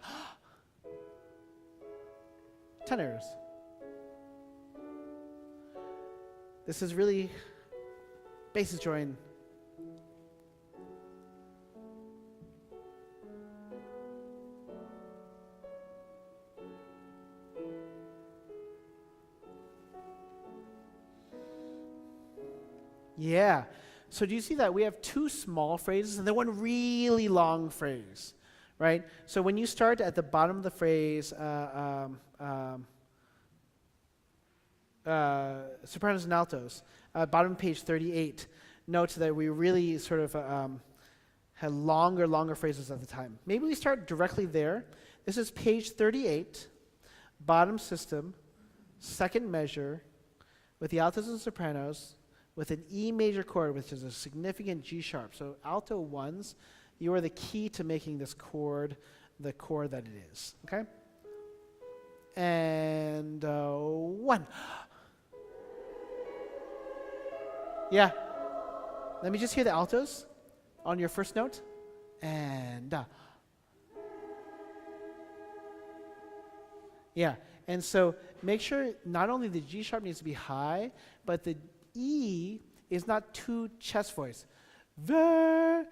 Tenors. This is really basses join. Yeah. So do you see that we have 2 small phrases and then 1 really long phrase, right? So when you start at the bottom of the phrase, sopranos and altos, bottom of page 38, note that we really sort of had longer phrases at the time. Maybe we start directly there. This is page 38, bottom system, second measure, with the altos and sopranos, with an E major chord, which is a significant G sharp. So alto ones, you are the key to making this chord the chord that it is, okay? And 1. Yeah. Let me just hear the altos on your first note. And yeah. And so make sure not only the G sharp needs to be high, but the E is not too chest voice. Ver,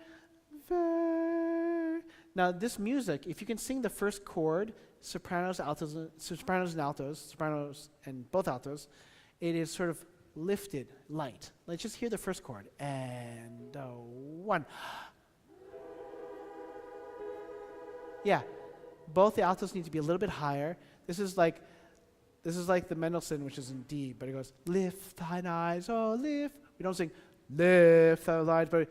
ver. Now this music, if you can sing the first chord, sopranos, altos, sopranos and altos, sopranos and both altos, it is sort of lifted, light. Let's just hear the first chord. And 1. Yeah, both the altos need to be a little bit higher. This is like This is like the Mendelssohn, which is in D, but it goes, lift thine eyes, oh, lift. We don't sing, lift thine eyes, but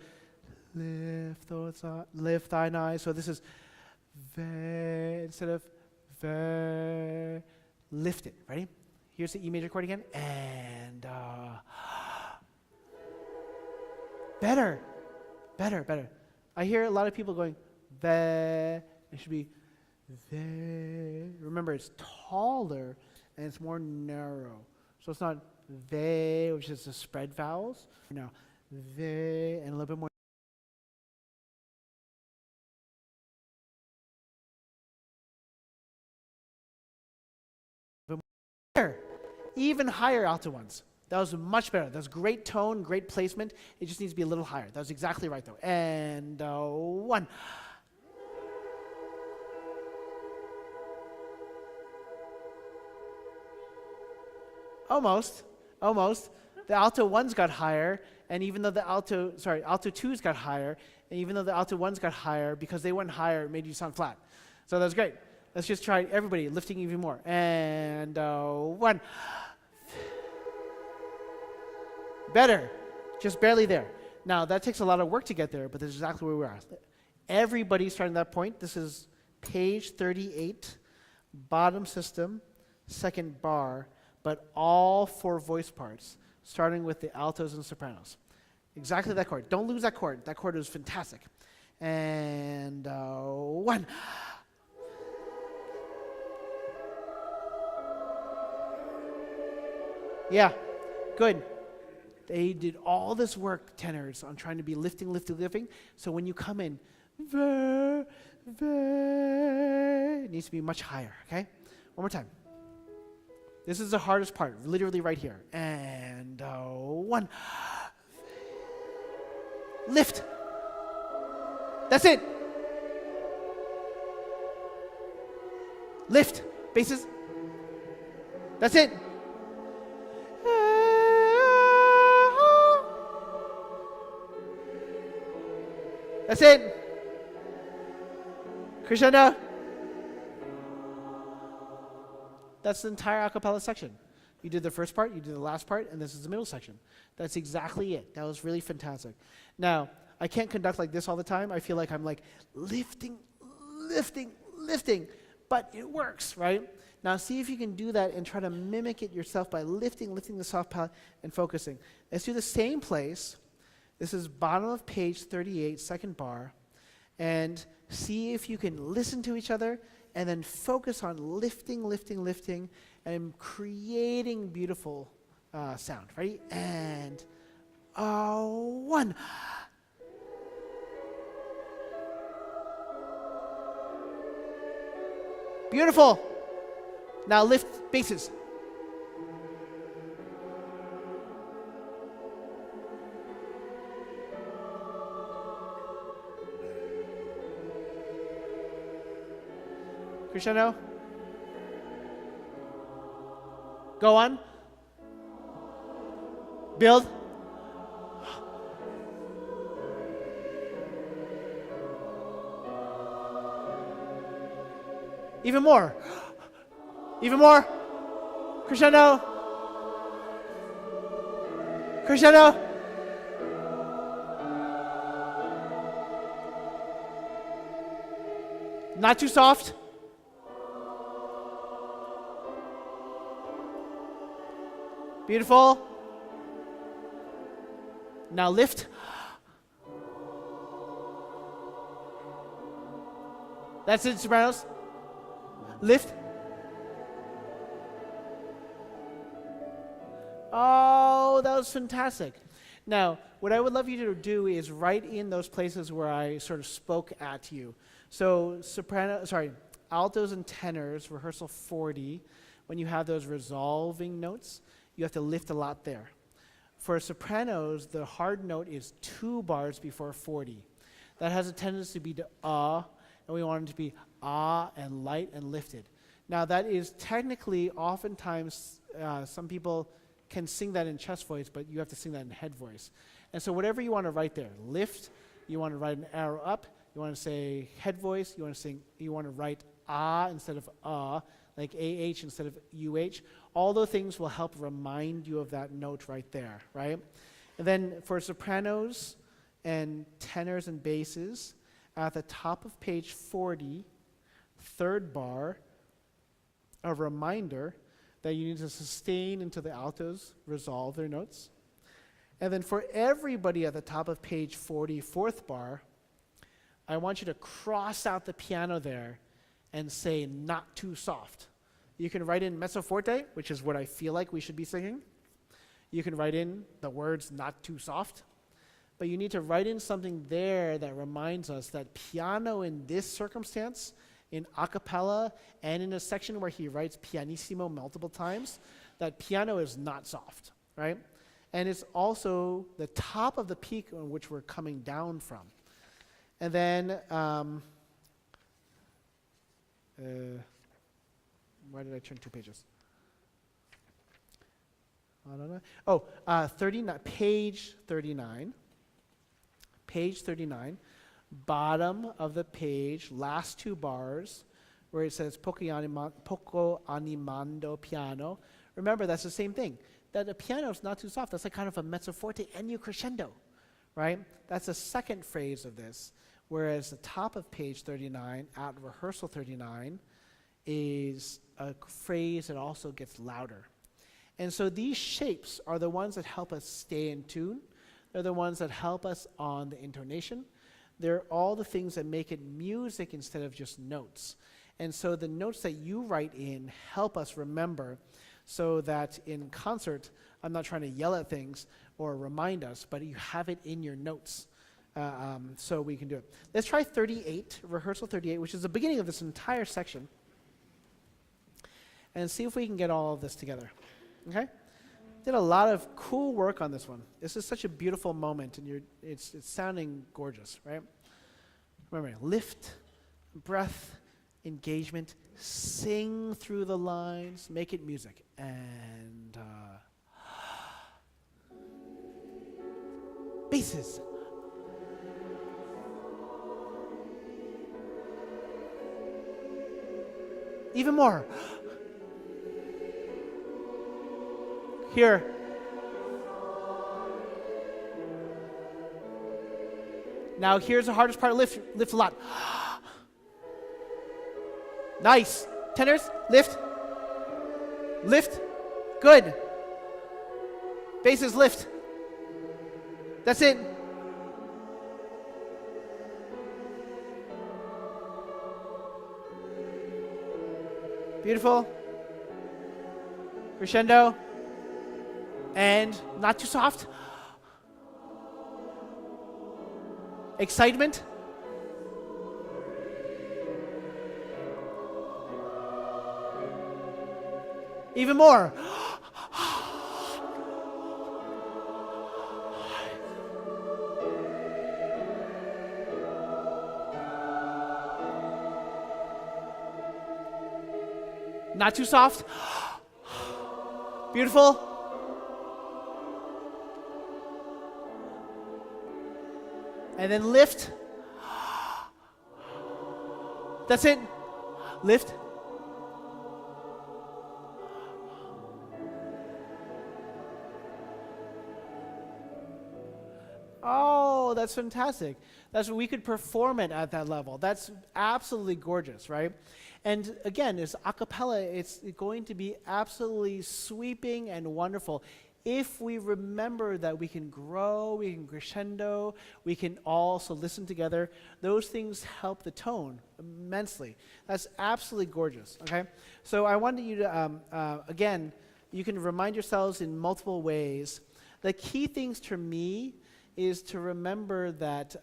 lift thine eyes. So this is ve, instead of ve, lift it. Ready? Here's the E major chord again, and better. I hear a lot of people going, ve, it should be ve. Remember, it's taller and it's more narrow. So it's not ve, which is the spread vowels. Now, ve, and a little bit more. Even higher alto ones. That was much better. That was great tone, great placement. It just needs to be a little higher. That was exactly right, though. And 1. Almost. The alto 1s got higher, and even though the alto 2s got higher, and even though the alto 1s got higher, because they went higher, it made you sound flat. So that was great. Let's just try everybody lifting even more. And 1. Better. Just barely there. Now, that takes a lot of work to get there, but that's exactly where we are. Everybody starting at that point. This is page 38, bottom system, second bar, but all 4 voice parts, starting with the altos and sopranos. Exactly that chord. Don't lose that chord. That chord is fantastic. And 1. Yeah, good. They did all this work, tenors, on trying to be lifting. So when you come in, it needs to be much higher, okay? One more time. This is the hardest part, literally right here. And 1. Lift. That's it. Lift. Basses. That's it. That's it. Crescendo. That's the entire a cappella section. You did the first part, you did the last part, and this is the middle section. That's exactly it. That was really fantastic. Now, I can't conduct like this all the time. I feel like I'm like lifting, but it works, right? Now see if you can do that and try to mimic it yourself by lifting the soft palate and focusing. Let's do the same place. This is bottom of page 38, second bar, and see if you can listen to each other and then focus on lifting, and creating beautiful sound. Ready? And 1. Beautiful. Now lift basses. Crescendo. Go on. Build. Even more. Even more. Crescendo. Crescendo. Not too soft. Beautiful. Now lift. That's it, sopranos. Lift. Oh, that was fantastic. Now, what I would love you to do is write in those places where I sort of spoke at you. So altos and tenors, rehearsal 40, when you have those resolving notes, you have to lift a lot there. For sopranos, the hard note is 2 bars before 40. That has a tendency to be to and we want it to be and light and lifted. Now that is technically, oftentimes, some people can sing that in chest voice, but you have to sing that in head voice. And so whatever you want to write there, lift, you want to write an arrow up, you want to say head voice, you want to write instead of like AH instead of UH. all those things will help remind you of that note right there, right? And then for sopranos and tenors and basses, at the top of page 40, third bar, a reminder that you need to sustain until the altos resolve their notes. And then for everybody at the top of page 40, fourth bar, I want you to cross out the piano there and say not too soft. You can write in mezzo forte, which is what I feel like we should be singing. You can write in the words not too soft. But you need to write in something there that reminds us that piano in this circumstance, in a cappella, and in a section where he writes pianissimo multiple times, that piano is not soft, right? And it's also the top of the peak on which we're coming down from. And then, why did I turn 2 pages? I don't know. Oh, 39, page 39. Page 39, bottom of the page, last 2 bars, where it says poco animando piano. Remember, that's the same thing. That the piano is not too soft. That's like kind of a mezzo forte and you crescendo, right? That's the second phrase of this. Whereas the top of page 39, at rehearsal 39, is a phrase that also gets louder. And so these shapes are the ones that help us stay in tune. They're the ones that help us on the intonation. They're all the things that make it music instead of just notes. And so the notes that you write in help us remember, so that in concert, I'm not trying to yell at things or remind us, but you have it in your notes, so we can do it. Let's try 38, rehearsal 38, which is the beginning of this entire section, and see if we can get all of this together, okay? Did a lot of cool work on this one. This is such a beautiful moment, and it's sounding gorgeous, right? Remember, lift, breath, engagement, sing through the lines, make it music, and basses. Even more. Here. Now here's the hardest part. Lift a lot. Nice. Tenors, lift. Lift. Good. Basses, lift. That's it. Beautiful. Crescendo. And not too soft. Excitement. Even more. Not too soft. Beautiful. And then lift. That's it. Lift. Oh, that's fantastic. That's what we could perform it at that level. That's absolutely gorgeous, right? And again, it's a cappella. It's going to be absolutely sweeping and wonderful if we remember that we can grow, we can crescendo, we can also listen together. Those things help the tone immensely. That's absolutely gorgeous, okay? So I wanted you to, again, you can remind yourselves in multiple ways. The key things to me is to remember that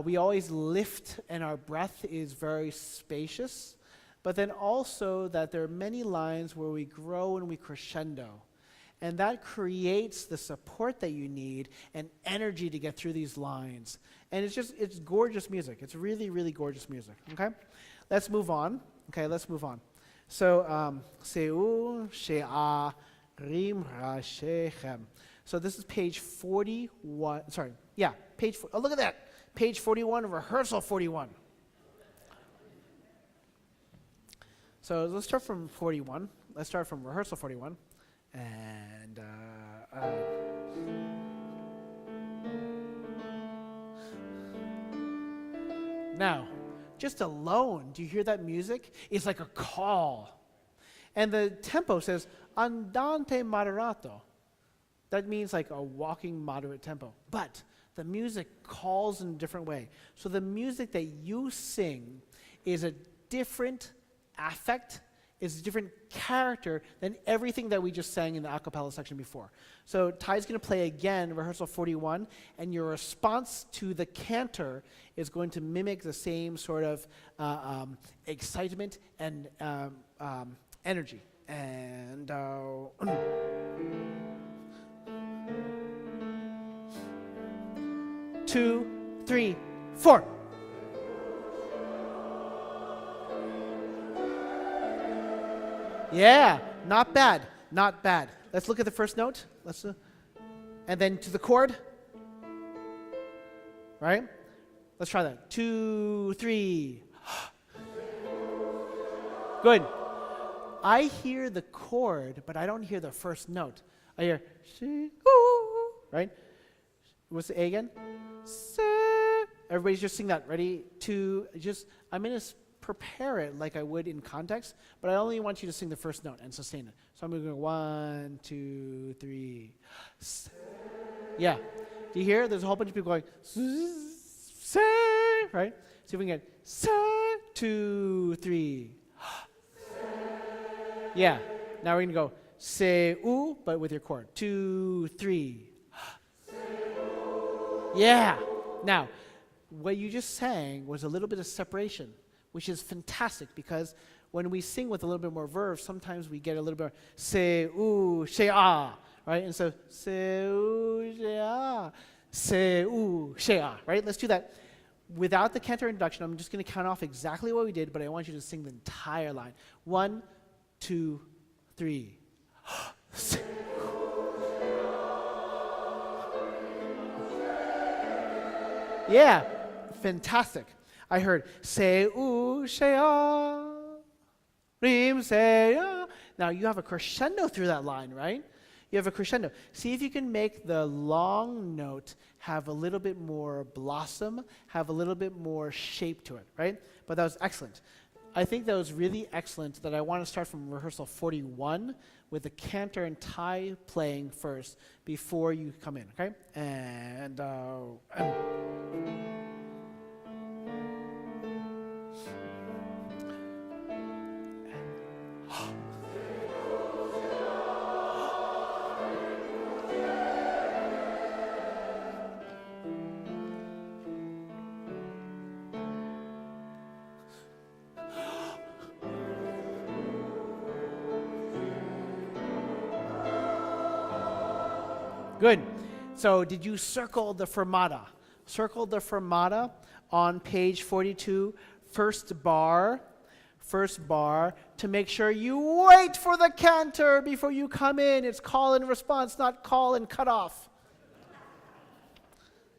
we always lift and our breath is very spacious, but then also that there are many lines where we grow and we crescendo. And that creates the support that you need and energy to get through these lines. And it's gorgeous music. It's really, really gorgeous music, okay? Let's move on. Okay, let's move on. So, Seu, Shea, Rim, Ra, Shechem. So this is page 41, look at that. Page 41, rehearsal 41. So let's start from 41. Let's start from rehearsal 41. And now, just alone, do you hear that music? It's like a call. And the tempo says, andante moderato. That means like a walking moderate tempo. But the music calls in a different way. So the music that you sing is a different affect, is a different character than everything that we just sang in the a cappella section before. So Ty's going to play again, rehearsal 41, and your response to the cantor is going to mimic the same sort of excitement and energy. And 2, 3, 4. Yeah, not bad, not bad. Let's look at the first note. And then to the chord. Right? Let's try that. 2, 3. Good. I hear the chord, but I don't hear the first note. I hear, right? What's the A again? Everybody's just sing that. Ready? I'm going to prepare it like I would in context, but I only want you to sing the first note and sustain it. So I'm going to go 1, 2, 3. Yeah. Do you hear? There's a whole bunch of people going, right? See if we can get 2, 3. Yeah. Now we're going to go se-u, but with your chord. 2, 3. Yeah. Now, what you just sang was a little bit of separation, which is fantastic because when we sing with a little bit more verve, sometimes we get a little bit more se-u, she-ah, right? And so se-u, she-ah, se-u, she-ah, right? Let's do that. Without the cantor introduction, I'm just going to count off exactly what we did, but I want you to sing the entire line. 1, 2, 3. Yeah, fantastic. I heard se-u, she-ah, rim, se-ah. Now you have a crescendo through that line, right? You have a crescendo. See if you can make the long note have a little bit more blossom, have a little bit more shape to it, right? But that was excellent. I think that was really excellent that I want to start from rehearsal 41 with the cantor and Ty playing first before you come in, okay? And good. So did you circle the fermata? Circle the fermata on page 42, first bar, to make sure you wait for the cantor before you come in. It's call and response, not call and cut off.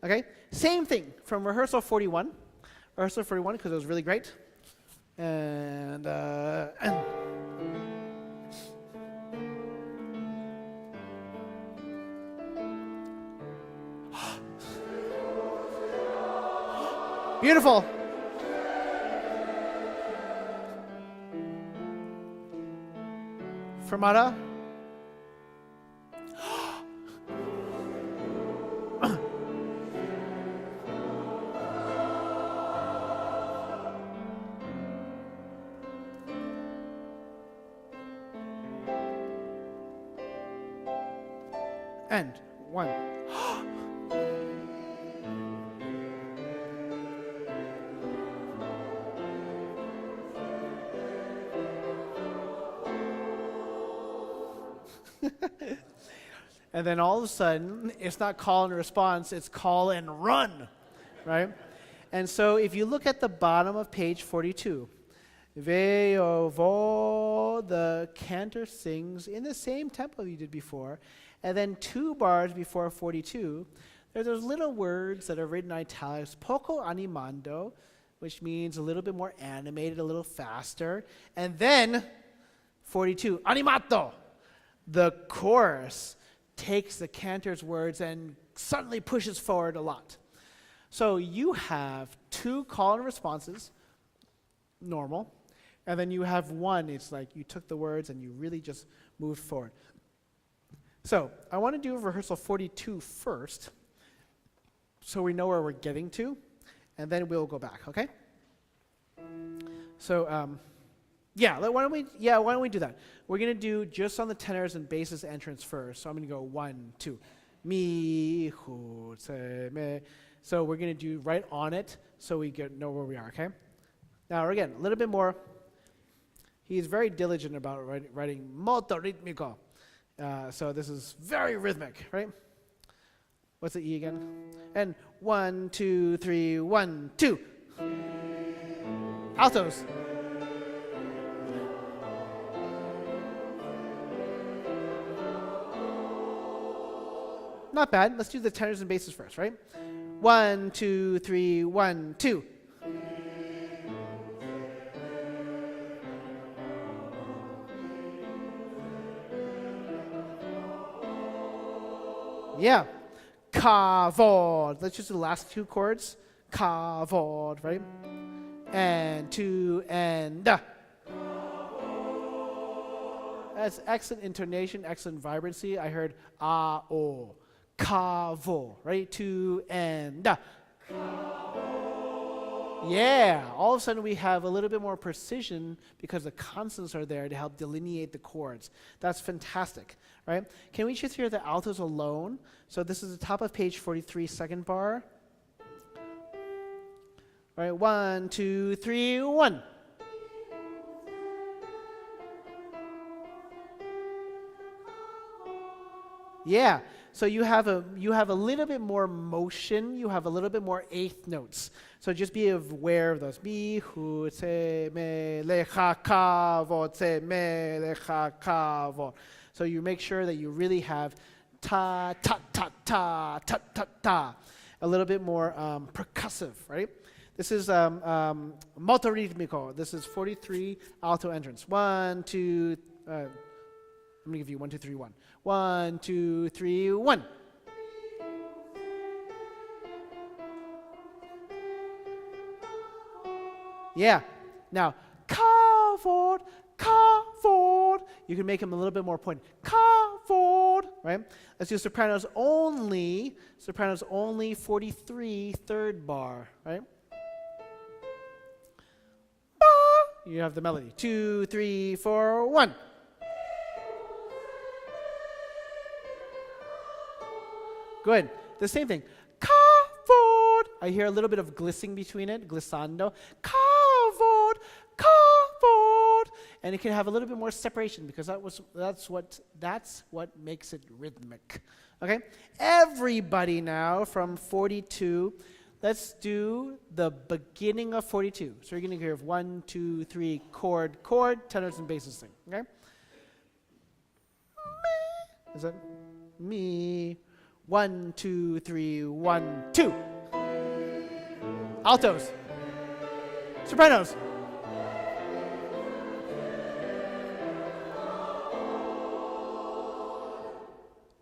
Okay? Same thing from rehearsal 41. Rehearsal 41 because it was really great. And beautiful. Fermata. And 1. And then all of a sudden, it's not call and response, it's call and run, right? And so if you look at the bottom of page 42, Veo vo, the cantor sings in the same tempo you did before, and then 2 bars before 42, there's those little words that are written in italics, poco animando, which means a little bit more animated, a little faster, and then 42, animato. The chorus takes the cantor's words and suddenly pushes forward a lot. So you have 2 call and responses, normal, and then you have one, it's like you took the words and you really just moved forward. So I want to do rehearsal 42 first, so we know where we're getting to, and then we'll go back, okay? So, why don't we do that? We're going to do just on the tenors and basses entrance first. So I'm going to go 1, 2. Mi, hu, se, me. So we're going to do right on it so we know where we are, okay? Now, again, a little bit more. He's very diligent about writing molto ritmico. So this is very rhythmic, right? What's the E again? And 1, 2, 3, 1, 2. Altos. Not bad. Let's do the tenors and basses first, right? 1, 2, 3, 1, 2. Yeah. Kavod. Let's just do the last 2 chords. Kavod, right? And 2 and da. That's excellent intonation, excellent vibrancy. I heard a-o. Kavo, right? 2 and da. Yeah, all of a sudden we have a little bit more precision because the consonants are there to help delineate the chords. That's fantastic, right? Can we just hear the altos alone? So this is the top of page 43, second bar. All right, 1, 2, 3, 1. Yeah, so you have a little bit more motion, you have a little bit more eighth notes. So just be aware of those. Mi, hu, se, me, lecha, kavo, se, me, lecha, kavo. So you make sure that you really have ta, ta, ta, ta, ta, ta, ta. A little bit more percussive, right? This is molto ritmico. This is 43 alto entrance. 1, 2, I'm gonna give you 1, 2, 3, 1. 1, 2, 3, 1. Yeah. Now, kavod, kavod. You can make them a little bit more pointed. Kavod, right? Let's do sopranos only. Sopranos only, 43, third bar, right? Ba. You have the melody. 2, 3, 4, 1. Good. The same thing. Kavod. I hear a little bit of glissing between it. Glissando. Kavod. Kavod. And it can have a little bit more separation because that's what makes it rhythmic. Okay? Everybody now from 42. Let's do the beginning of 42. So you're going to hear 1, 2, 3, chord, chord, tenors and basses thing. Okay? Is that me? 1, 2, 3, 1, 2. Altos. Sopranos.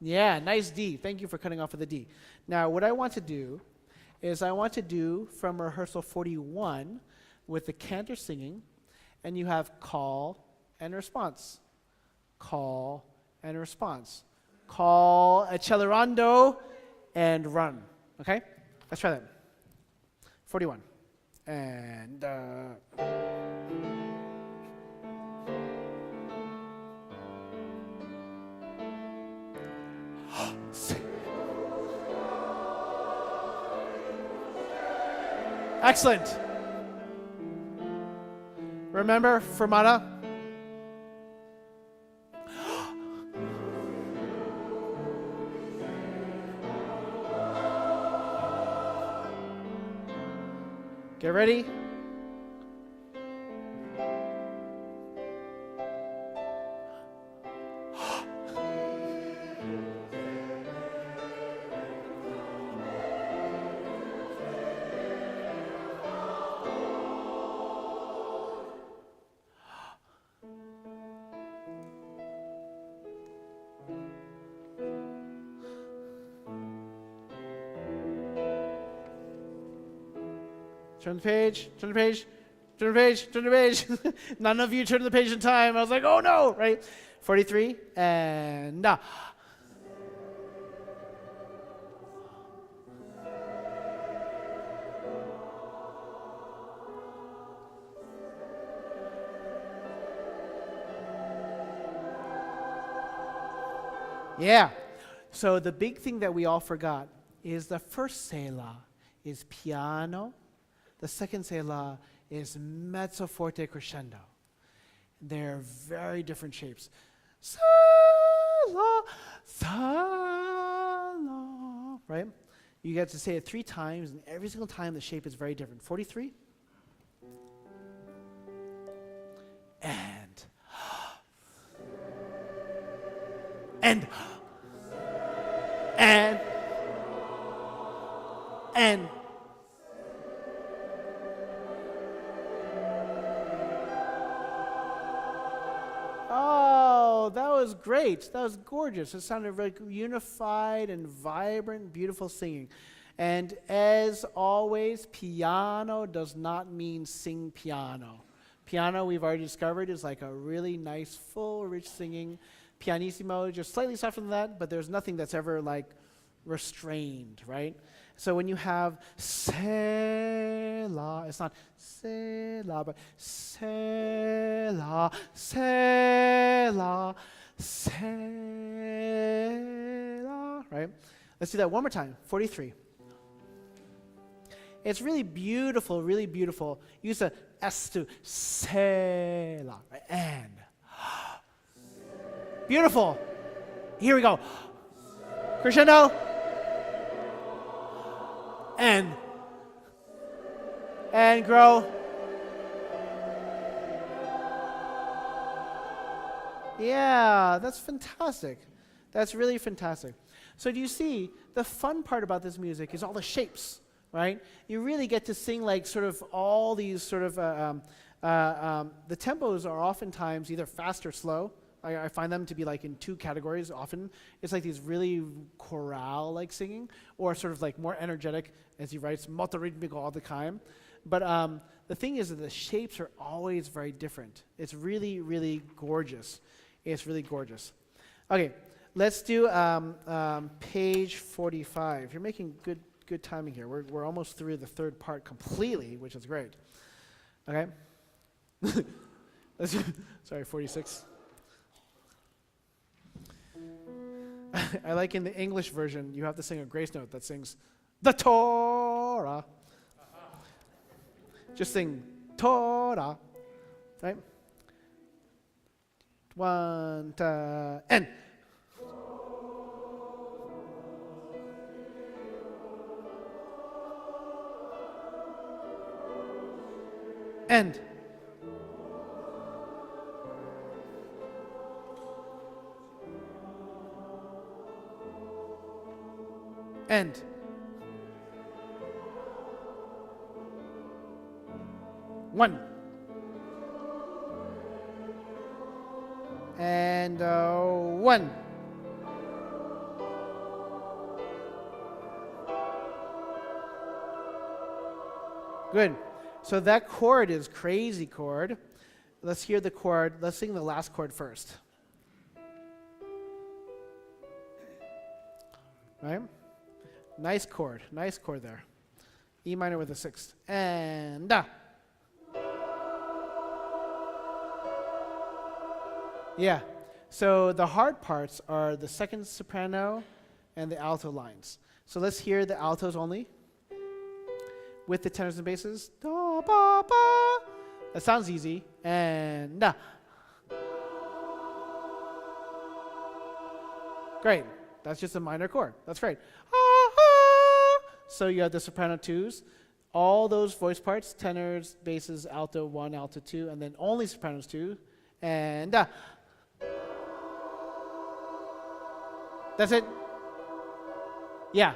Yeah, nice D. Thank you for cutting off of the D. Now, what I want to do is I want to do from rehearsal 41 with the cantor singing, and you have call and response. Call and response. Call, accelerando, and run. Okay? Let's try that. 41. And excellent. Remember, fermata. Get ready. turn the page, turn the page, turn the page, turn the page. None of you turned the page in time. I was like, oh no, right? 43, and yeah. So the big thing that we all forgot is the first Selah is piano. The second Selah is mezzo forte crescendo. They're very different shapes. Selah, Selah, right? You get to say it 3 times, and every single time the shape is very different. 43. And and oh, that was great. That was gorgeous. It sounded very unified and vibrant, beautiful singing. And as always, piano does not mean sing piano. Piano, we've already discovered, is like a really nice, full, rich singing. Pianissimo, just slightly softer than that, but there's nothing that's ever like restrained, right? So when you have Selah, it's not Selah, but Selah, Selah, Selah, right? Let's do that one more time. 43. It's really beautiful, really beautiful. Use the S to Selah, right? And beautiful. Here we go. Crescendo. And grow. Yeah, that's fantastic. That's really fantastic. So do you see, the fun part about this music is all the shapes, right? You really get to sing like sort of all these sort of, the tempos are oftentimes either fast or slow. I find them to be like in 2 categories often. It's like these really chorale-like singing, or sort of like more energetic, as he writes, molto ritmico all the time. But the thing is that the shapes are always very different. It's really, really gorgeous. It's really gorgeous. Okay, let's do page 45. You're making good timing here. We're almost through the 3rd part completely, which is great. Okay? Sorry, 46. I like in the English version, you have to sing a grace note that sings the Torah. Just sing Torah, right? 1, 2, and. And. And. One. And 1. Good. So that chord is crazy chord. Let's hear the chord. Let's sing the last chord first. Right? Nice chord there. E minor with a 6th. And yeah. So the hard parts are the second soprano and the alto lines. So let's hear the altos only with the tenors and basses. Da, ba, ba. That sounds easy. And great. That's just a minor chord. That's great. So you have the soprano 2s, all those voice parts, tenors, basses, alto 1, alto 2, and then only sopranos 2, and that's it. Yeah.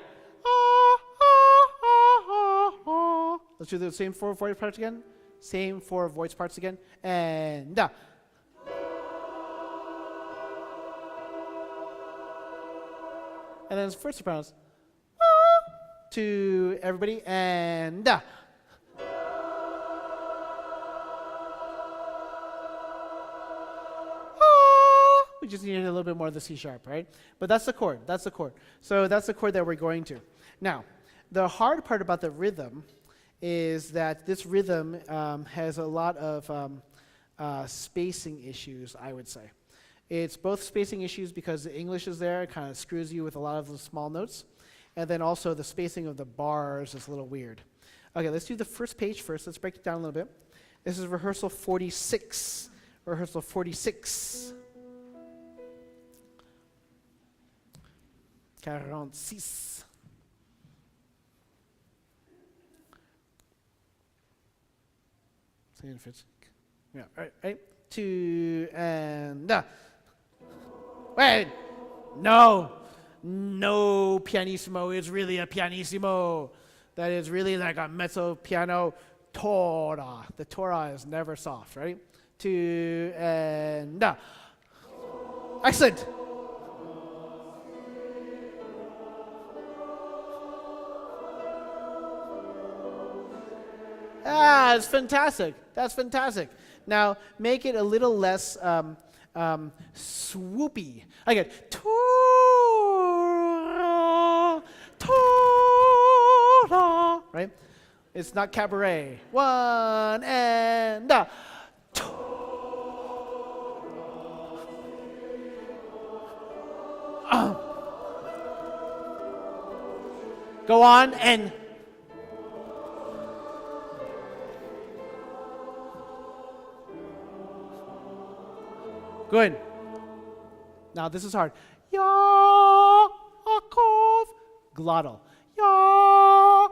Let's do the same 4 voice parts again. Same 4 voice parts again, and then first sopranos. To everybody, and we just need a little bit more of the C sharp, right? But that's the chord. That's the chord. So that's the chord that we're going to. Now, the hard part about the rhythm is that this rhythm has a lot of spacing issues, I would say. It's both spacing issues because the English is there, it kind of screws you with a lot of the small notes, and then also the spacing of the bars is a little weird. Okay, let's do the first page first. Let's break it down a little bit. This is rehearsal 46. Rehearsal 46. 46. Yeah, right. 2 and wait, no pianissimo is really a pianissimo. That is really like a mezzo piano tora. The tora is never soft, right? 2 and excellent. That's fantastic. That's fantastic. Now make it a little less swoopy. I get tora, tora, right? It's not cabaret. 1 and go on and good. Now this is hard. Yaakov, glottal. Yaakov.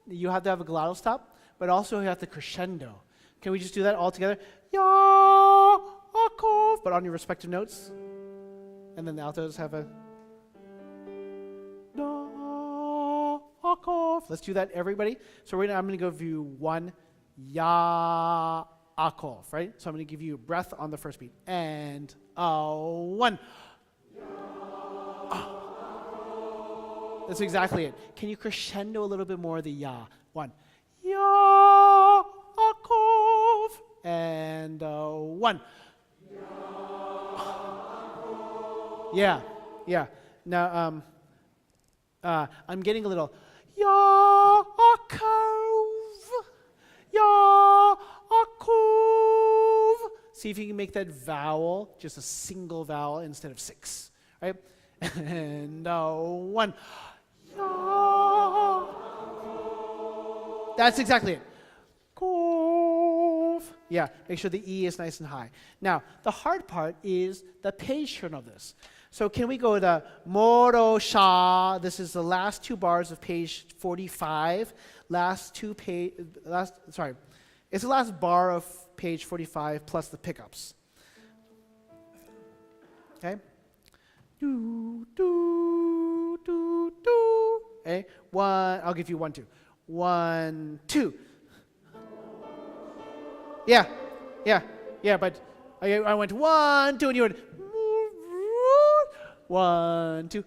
You have to have a glottal stop, but also you have to crescendo. Can we just do that all together? Yaakov, but on your respective notes. And then the altos have a Yaakov. Let's do that, everybody. So right now I'm going to give you 1 Yaakov, right? So I'm going to give you breath on the first beat. And 1. That's exactly it. Can you crescendo a little bit more the ya? 1. Yaakov. And 1. Yeah. Now, I'm getting a little Yaakov. Yaakov. See if you can make that vowel just a single vowel instead of 6, right? And 1. That's exactly it. Kov. Yeah, make sure the E is nice and high. Now, the hard part is the page turn of this. So can we go to Moro Sha? This is the last 2 bars of page 45. It's the last bar of page 45 plus the pickups. Okay? Do, do, do, do. Okay? 1, I'll give you 1, 2. 1, 2. Yeah, but I went 1, 2, and you went 1, 2.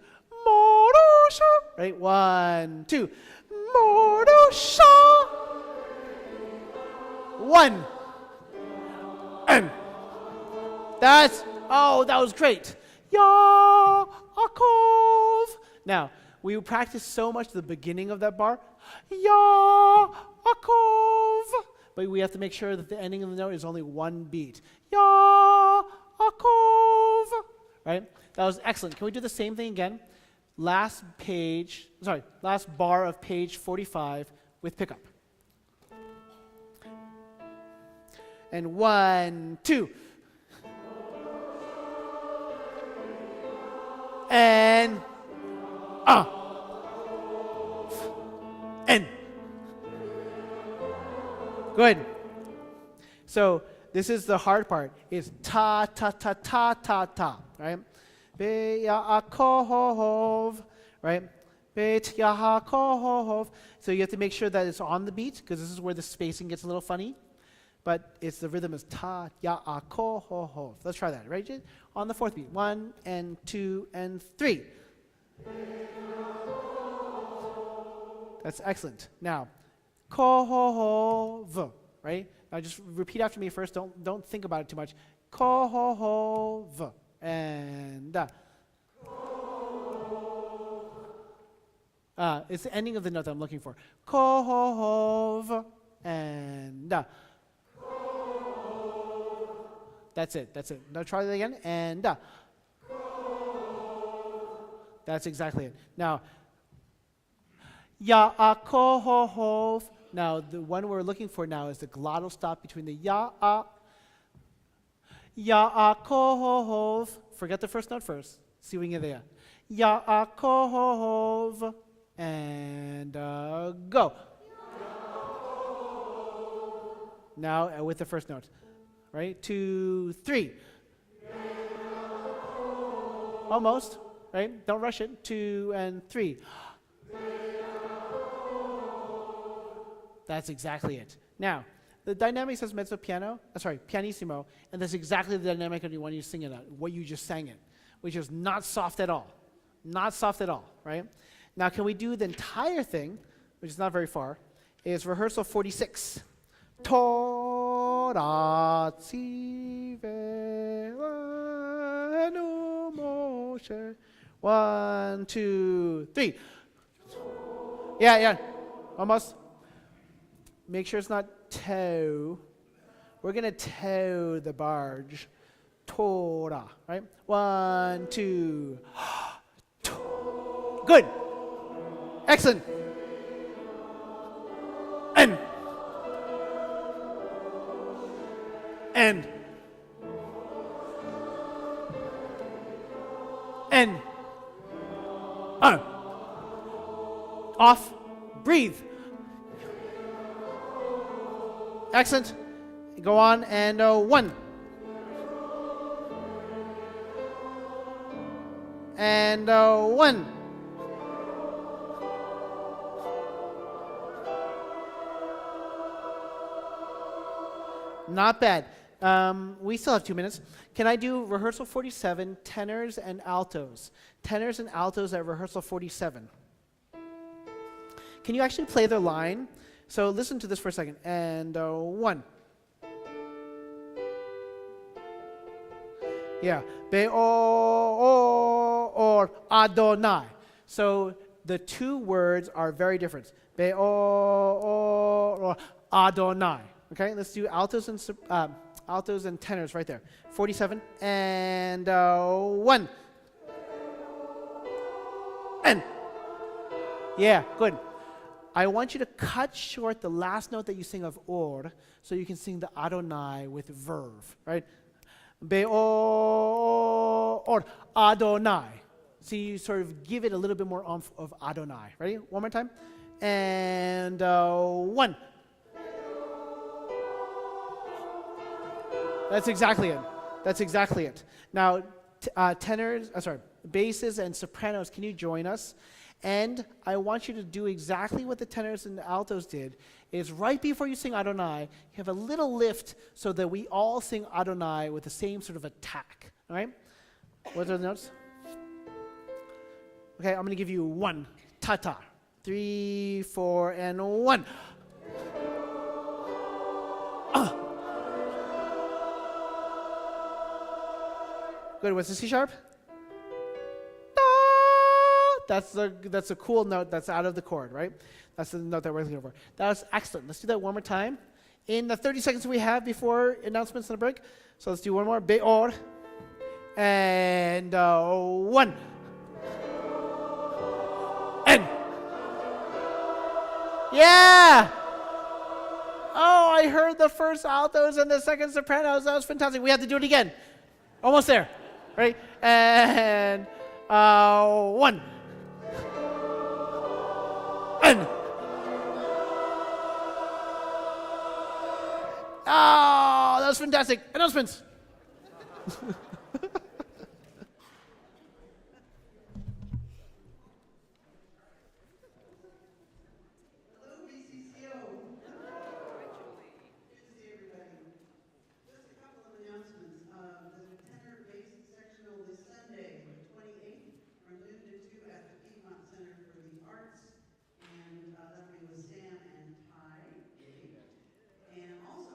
Morosha. Right? 1, 2. Morosha. 1. And that was great. Yaakov. Now, we practice so much at the beginning of that bar. Yaakov. But we have to make sure that the ending of the note is only 1 beat. Yaakov. Right? That was excellent. Can we do the same thing again? Last bar of page 45 with pickup. And 1, 2. And and good. So this is the hard part. It's ta ta ta ta ta ta, right? Be Yaakov, right? Beit Yaakov. So you have to make sure that it's on the beat because this is where the spacing gets a little funny. But it's the rhythm is ta Yaakov. Let's try that, right? On the 4th beat. 1 and 2 and 3. That's excellent. Now, kohov, right? Now just repeat after me first. Don't think about it too much. Kohov and da. It's the ending of the note that I'm looking for. Kohov and da. That's it. Now try that again. And da. That's exactly it. Now, Yaakov. Now, the one we're looking for now is the glottal stop between the Yaakov. Forget the first note first. See if we can get there. Yaakov. And go. Now, with the first note. Right? 2, 3. Almost. Right? Don't rush it. 2 and 3. That's exactly it. Now, the dynamic says mezzo piano, pianissimo, and that's exactly the dynamic of when you sing it out, what you just sang it, which is not soft at all. Not soft at all, right? Now, can we do the entire thing, which is not very far, is rehearsal 46. Torah tzivenu Moshe. 1, 2, 3. Yeah. Almost. Make sure it's not tow. We're going to tow the barge. Torah, right? 1, 2. Good. Excellent. And. Off. Breathe. Excellent. Go on and 1. And 1. Not bad. We still have 2 minutes. Can I do rehearsal 47, tenors and altos? Tenors and altos at rehearsal 47. Can you actually play their line? So listen to this for a second. And 1. Yeah. Be'or Adonai. So the two words are very different. Be'or Adonai. Okay, let's do altos and tenors right there. 47 and 1. And. Yeah, good. I want you to cut short the last note that you sing of or, so you can sing the Adonai with verve, right? Be'or Adonai. So you sort of give it a little bit more oomph of Adonai. Ready? One more time. And 1. That's exactly it. Now, basses and sopranos, can you join us? And I want you to do exactly what the tenors and the altos did, is right before you sing Adonai, you have a little lift so that we all sing Adonai with the same sort of attack. All right? What are the notes? Okay, I'm going to give you 1. Ta-ta. 3, 4, and 1. Good. What's the C sharp? That's a cool note that's out of the chord, right? That's the note that we're looking for. That was excellent. Let's do that one more time. In the 30 seconds we have before announcements and a break. So let's do one more. Be'or. And 1. And. Yeah! Oh, I heard the first altos and the second sopranos. That was fantastic. We have to do it again. Almost there. Right? And 1. And. Oh, that was fantastic. Announcements. Hello, BCCO. Good to see everybody. Just a couple of announcements. The tenor bass sectional this Sunday, the 28th, from noon to 2 at the Piedmont Center for the Arts, and that'll be with Sam and Ty. And also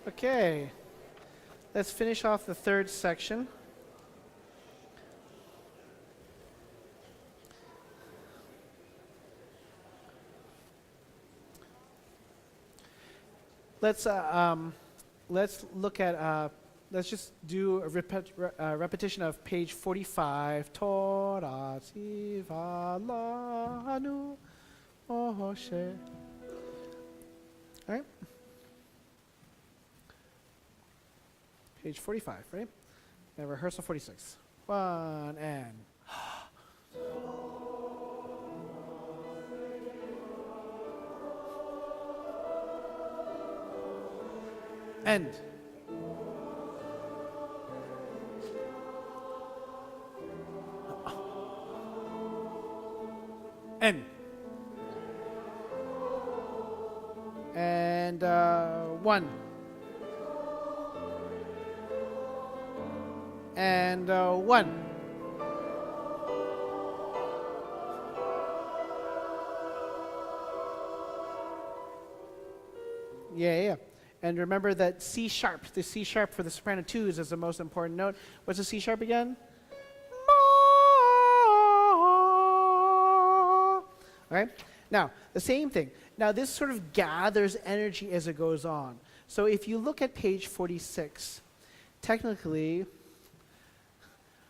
Okay. Let's finish off the third section. Let's look at let's just do a repetition of page 45. Tora tiva lanu Moshe. All right. Page 45, right? And rehearsal 46. 1 and end. End. And 1. And 1. Yeah. And remember that C sharp, the C sharp for the soprano 2s is the most important note. What's the C sharp again? All right? Now, the same thing. Now, this sort of gathers energy as it goes on. So if you look at page 46, technically,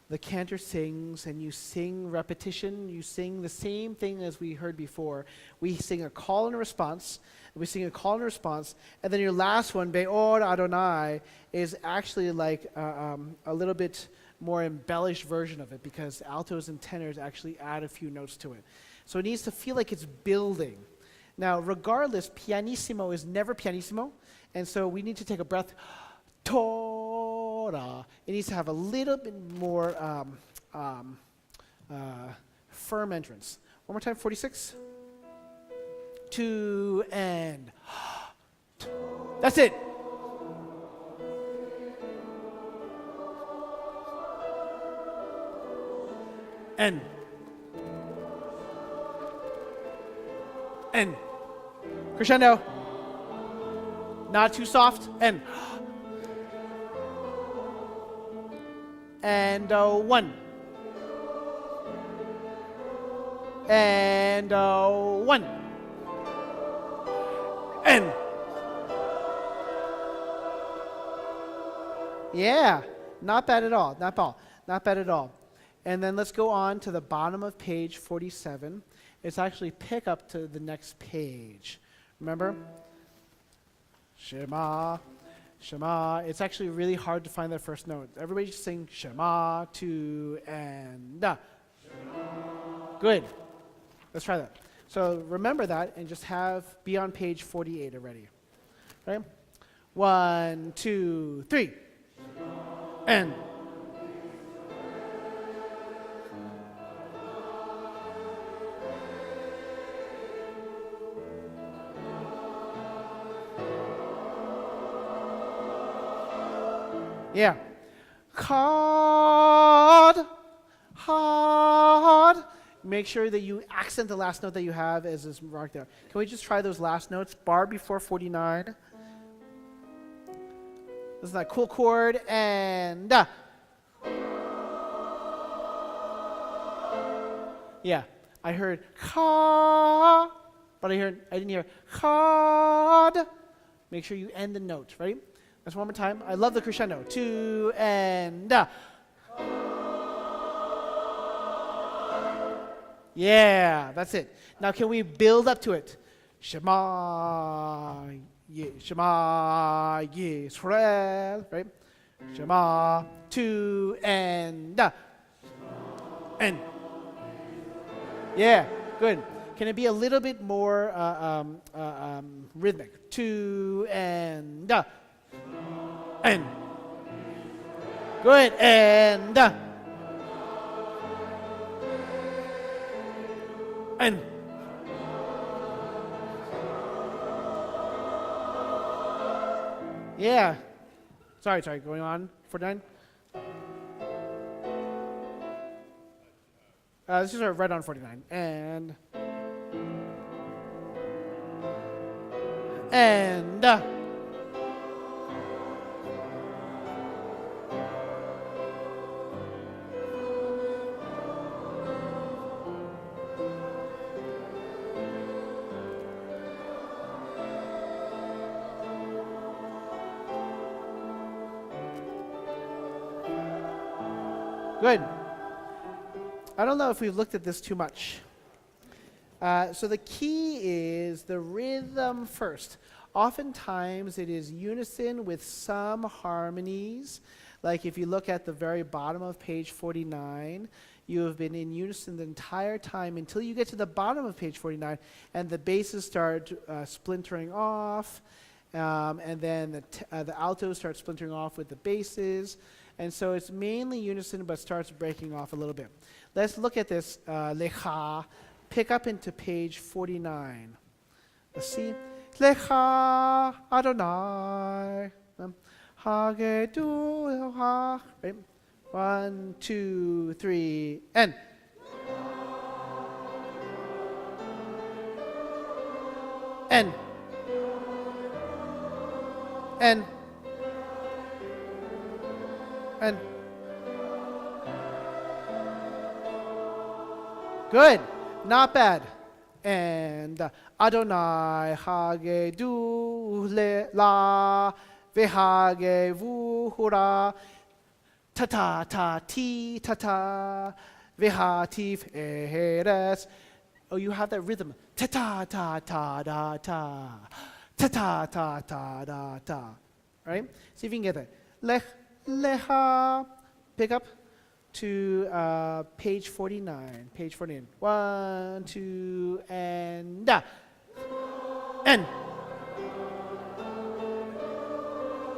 the cantor sings, and you sing repetition. You sing the same thing as we heard before. We sing a call and a response. We sing a call and a response. And then your last one, Be'or Adonai, is actually like a little bit more embellished version of it, because altos and tenors actually add a few notes to it. So it needs to feel like it's building. Now, regardless, pianissimo is never pianissimo. And so we need to take a breath. Torah. It needs to have a little bit more firm entrance. One more time, 46. 2 and that's it. And crescendo. Not too soft. And 1. And 1. And yeah, not bad at all. Not bad at all. And then let's go on to the bottom of page 47. It's actually pick up to the next page. Remember? Shema. Shema. It's actually really hard to find that first note. Everybody just sing Shema, 2, and da. Good. Let's try that. So remember that and just be on page 48 already. Right? 1, 2, 3. And. Yeah. Hard. Make sure that you accent the last note that you have as is marked there. Can we just try those last notes? Bar before 49. This is that cool chord. And yeah, I heard ka, but I didn't hear hard. Make sure you end the note, right? That's one more time. I love the crescendo. 2 and yeah, that's it. Now can we build up to it? Shema Yisrael, right? Shema, 2 and yeah, good. Can it be a little bit more rhythmic? 2 and good, and yeah. Sorry, going on. 49. This is right on 49. And Good. I don't know if we've looked at this too much. So the key is the rhythm first. Oftentimes it is unison with some harmonies. Like if you look at the very bottom of page 49, you have been in unison the entire time until you get to the bottom of page 49 and the basses start splintering off, and then the altos start splintering off with the basses. And so it's mainly unison but starts breaking off a little bit. Let's look at this lecha. Pick up into page 49. Let's see. Lecha Adonai. Hagedu. Right? 1, 2, 3, and. And. And. And. Good. Not bad. And Adonai hagedu le la vehage vuhura ta ta ta ti ta ta vehatif eres. Oh, you have that rhythm. Ta ta ta ta da ta ta ta ta ta da ta. Right? See if you can get that. Lech leha. Pick up to page 49. Page 49. 1, 2, and da. And.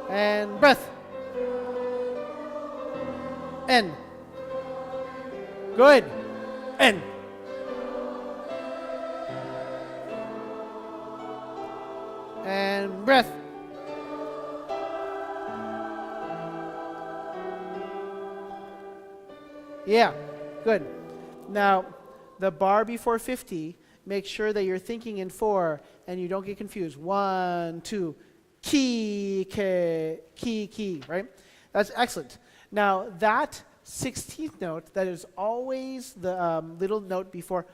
And breath. And. Good. And. And breath. Yeah, good. Now, the bar before 50, make sure that you're thinking in 4 and you don't get confused. 1, 2, key, key, right? That's excellent. Now, that 16th note, that is always the little note before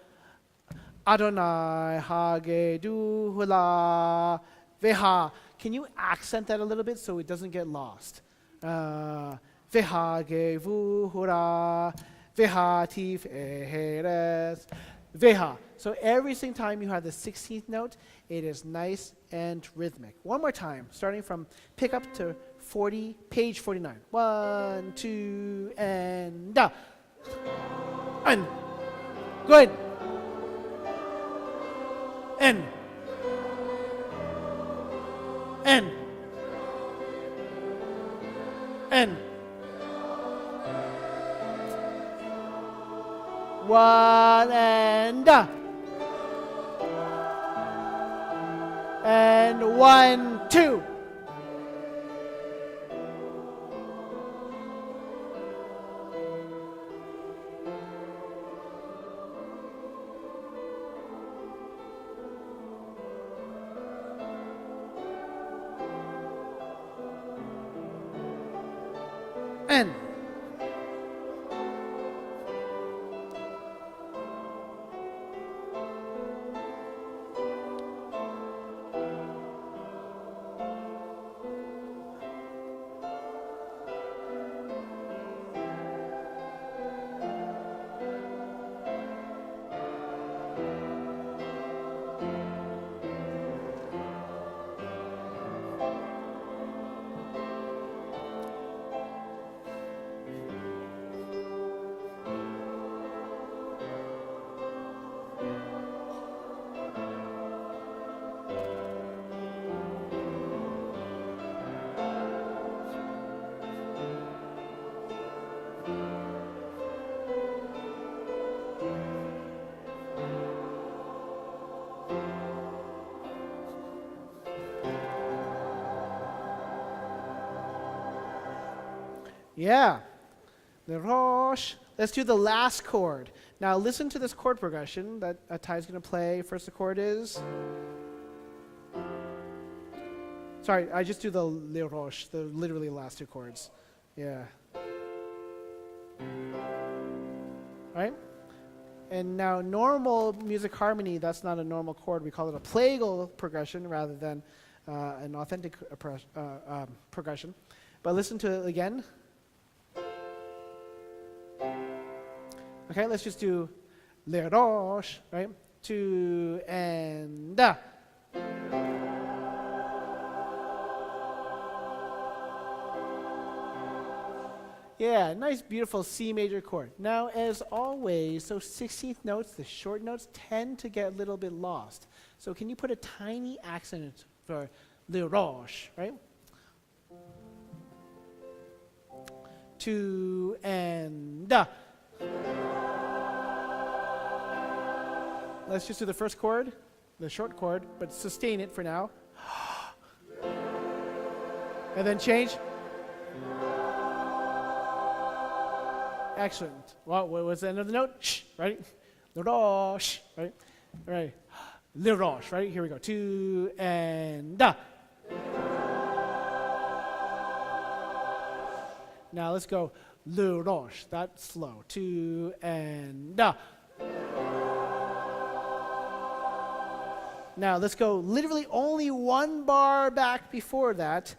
Adonai, Hagedu, Hula, Veha. Can you accent that a little bit so it doesn't get lost? Vehage vuhura, vehatif eheres, veha. So every single time you have the 16th note, it is nice and rhythmic. One more time, starting from pick up to page 49. 1, 2, and da. And. Good. And. And. And. 1 and da. And 1, 2. And. Yeah. The Rosh. Let's do the last chord. Now listen to this chord progression that Ty's going to play. First the chord is. Sorry, I just do the Le Roche, the literally last 2 chords. Yeah. Right? And now normal music harmony, that's not a normal chord. We call it a plagal progression rather than an authentic progression. But listen to it again. Okay, let's just do le roche, right? 2 and da. Yeah, nice, beautiful C major chord. Now, as always, those 16th notes, the short notes, tend to get a little bit lost. So can you put a tiny accent for le roche, right? 2 and da. Let's just do the first chord, the short chord, but sustain it for now. And then change. Excellent. Well, what was the end of the note? Shh, right? Le roche, right? All right. Le roche, right? Here we go. 2 and da. Now let's go le roche. That's slow. 2 and da. Now let's go literally only one bar back before that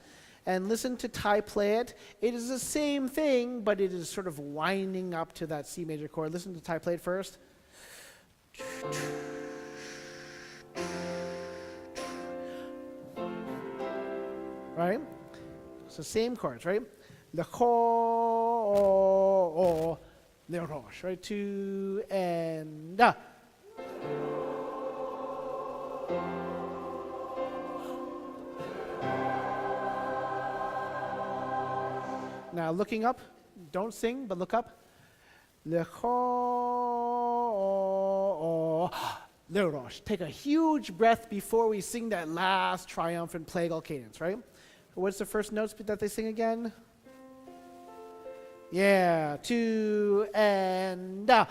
and listen to Tai play it. It is the same thing, but it is sort of winding up to that C major chord. Listen to Tai play it first. Right? So same chords, right? Le ho, le roche, right? 2 and da. Now looking up, don't sing, but look up. Le ho, le roche. Take a huge breath before we sing that last triumphant plagal cadence, right? What's the first notes that they sing again? Yeah, 2 and da.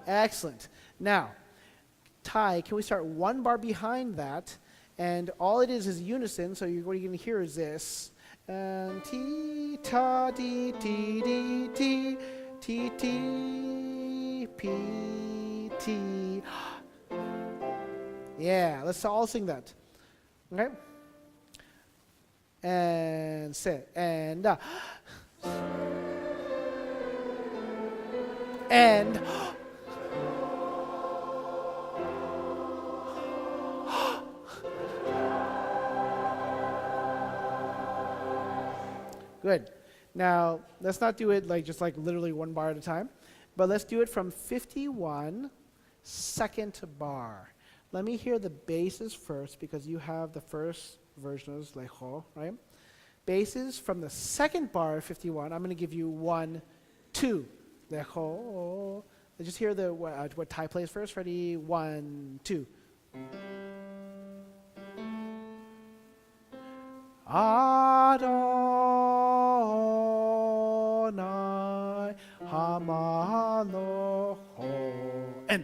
Excellent. Now, Tai, can we start one bar behind that? And all it is unison, so what you're going to hear is this. And T, ta, di, ti, di, ti, ti, ti, P, T. Yeah, let's all sing that. Okay? And sit. And and good. Now, let's not do it just literally one bar at a time, but let's do it from 51, second bar. Let me hear the basses first because you have the first version of le ho, right? Basses from the second bar of 51. I'm going to give you 1, 2. Le ho. Let's just hear what Tai plays first. Ready? 1, 2. Adonai hamaloho. And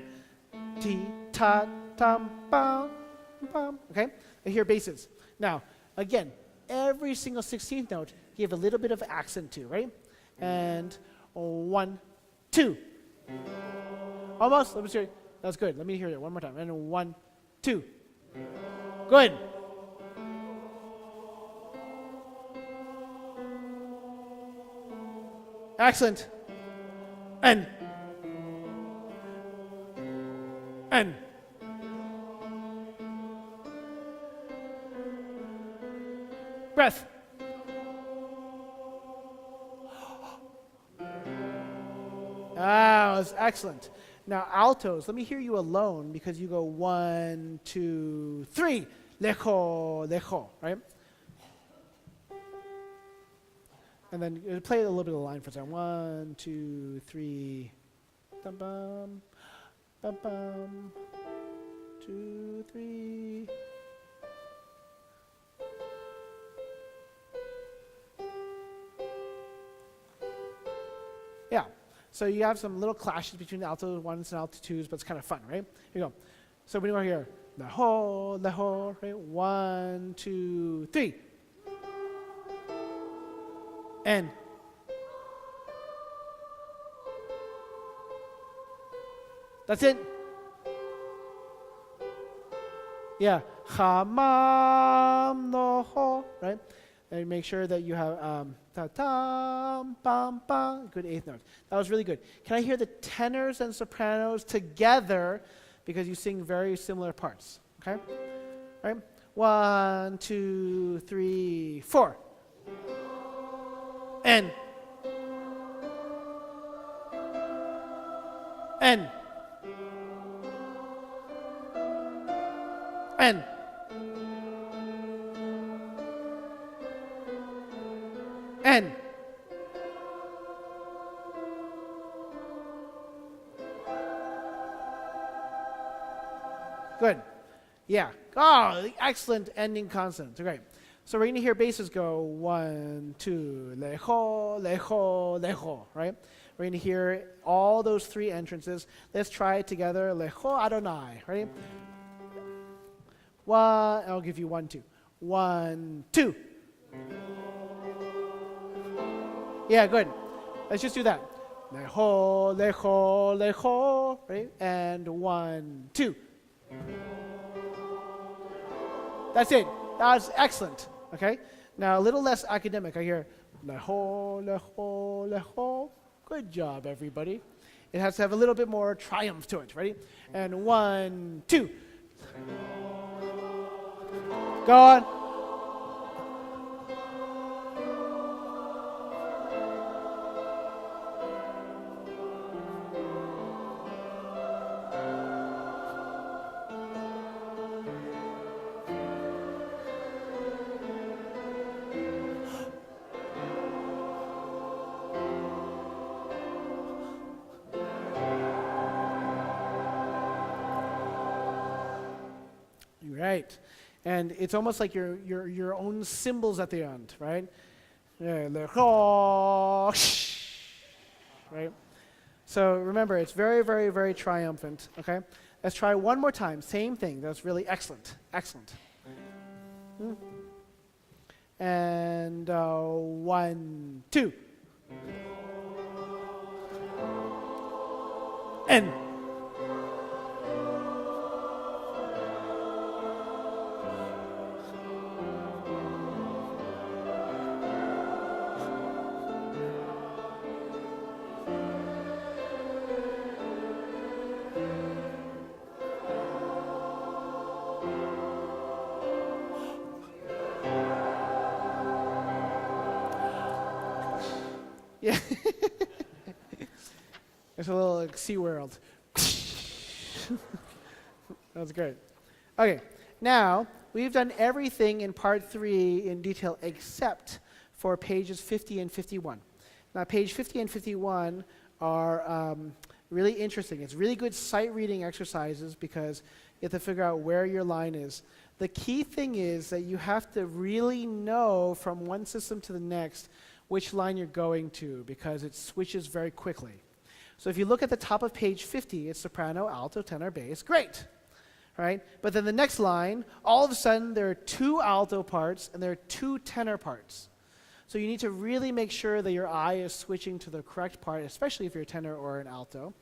ti ta tam bam bam. Okay? I hear basses. Now, again, every single 16th note give a little bit of accent to, right? And 1, 2. Almost. Let me see. That's good. Let me hear it one more time. And 1, 2. Good. Excellent. And breath. That's excellent. Now altos, let me hear you alone because you go 1, 2, 3. Lejo, right? And then play a little bit of the line for a second. 1, 2, 3. Bum bum. Bum bum. 2, 3. Yeah. So you have some little clashes between the alto ones and alto twos, but it's kind of fun, right? Here you go. So when you are here, the ho, right? 1, 2, 3. And that's it. Yeah. Hamam no ho. Right? And make sure that you have ta tam bam bam. Good eighth note. That was really good. Can I hear the tenors and sopranos together because you sing very similar parts? Okay. All right. 1, 2, 3, 4. N. N. N. N. Good. Yeah. Oh, excellent ending consonants. Great. So we're going to hear basses go 1, 2, leho, leho, leho, right? We're going to hear all those three entrances. Let's try it together. Leho Adonai, ready? One, I'll give you 1, 2. 1, 2. Yeah, good. Let's just do that. Leho, leho, leho, ready? And 1, 2. That's it. That was excellent. Okay? Now a little less academic. I hear leho, leho, leho. Good job, everybody. It has to have a little bit more triumph to it. Ready? And 1, 2. Go on. Right. And it's almost like your own symbols at the end, right? Right? So remember, it's very, very, very triumphant, okay? Let's try one more time. Same thing. That's really excellent. Excellent. And 1, 2. And. Yeah. It's a little like SeaWorld. That's great. Okay, now we've done everything in part 3 in detail except for pages 50 and 51. Now page 50 and 51 are really interesting. It's really good sight reading exercises because you have to figure out where your line is. The key thing is that you have to really know from one system to the next which line you're going to because it switches very quickly. So if you look at the top of page 50, it's soprano, alto, tenor, bass. Great, right? But then the next line, all of a sudden there are 2 alto parts and there are 2 tenor parts. So you need to really make sure that your eye is switching to the correct part, especially if you're a tenor or an alto,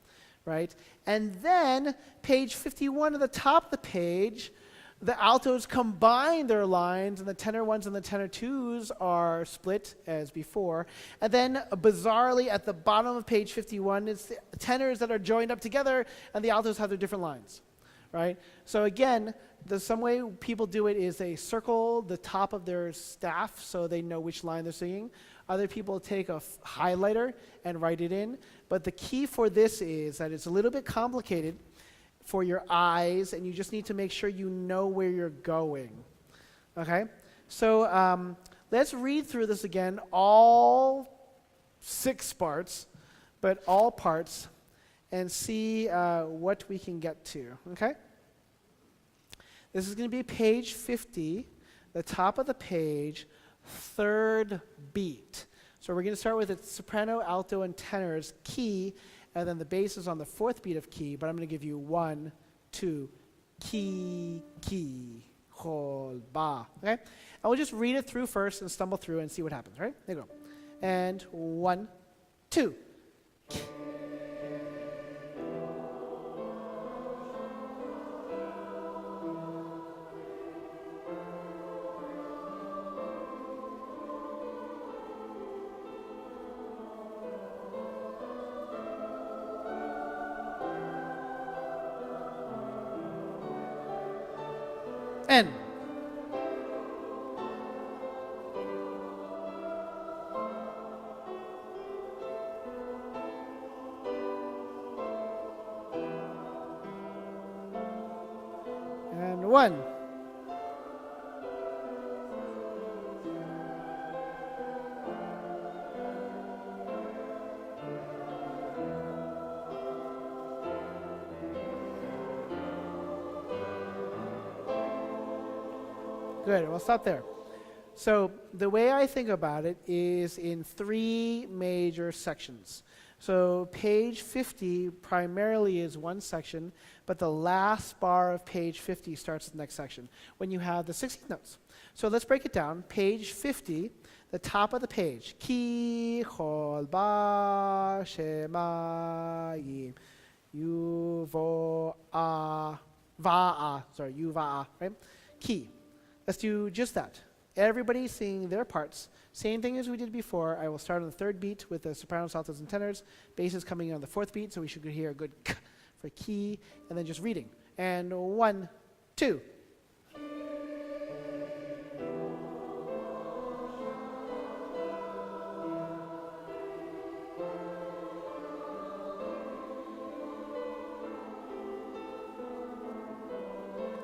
right? And then page 51 at the top of the page, the altos combine their lines, and the tenor ones and the tenor twos are split as before. And then, bizarrely, at the bottom of page 51, it's the tenors that are joined up together, and the altos have their different lines, right? So again, some way people do it is they circle the top of their staff so they know which line they're singing. Other people take a highlighter and write it in. But the key for this is that it's a little bit complicated for your eyes, and you just need to make sure you know where you're going, okay? So let's read through this again, all 6 parts, but all parts, and see what we can get to, okay? This is going to be page 50, the top of the page, 3rd beat. So we're going to start with the soprano, alto, and tenors, key, and then the bass is on the 4th beat of key, but I'm going to give you 1, 2, key, key, hold, ba, okay? And we'll just read it through first and stumble through and see what happens, right? There you go. And 1, 2. and. And 1. Good, we'll stop there. So the way I think about it is in 3 major sections. So page 50 primarily is one section, but the last bar of page 50 starts the next section when you have the 16 notes. So let's break it down. Page 50, the top of the page. Ki, chol, ba, shema, yim, yu, vo, a, va, a. Sorry, yu, va, a, right? Ki. Let's do just that. Everybody sing their parts. Same thing as we did before. I will start on the 3rd beat with the sopranos, altos, and tenors. Basses coming in on the 4th beat, so we should hear a good k for key, and then just reading. And 1, 2.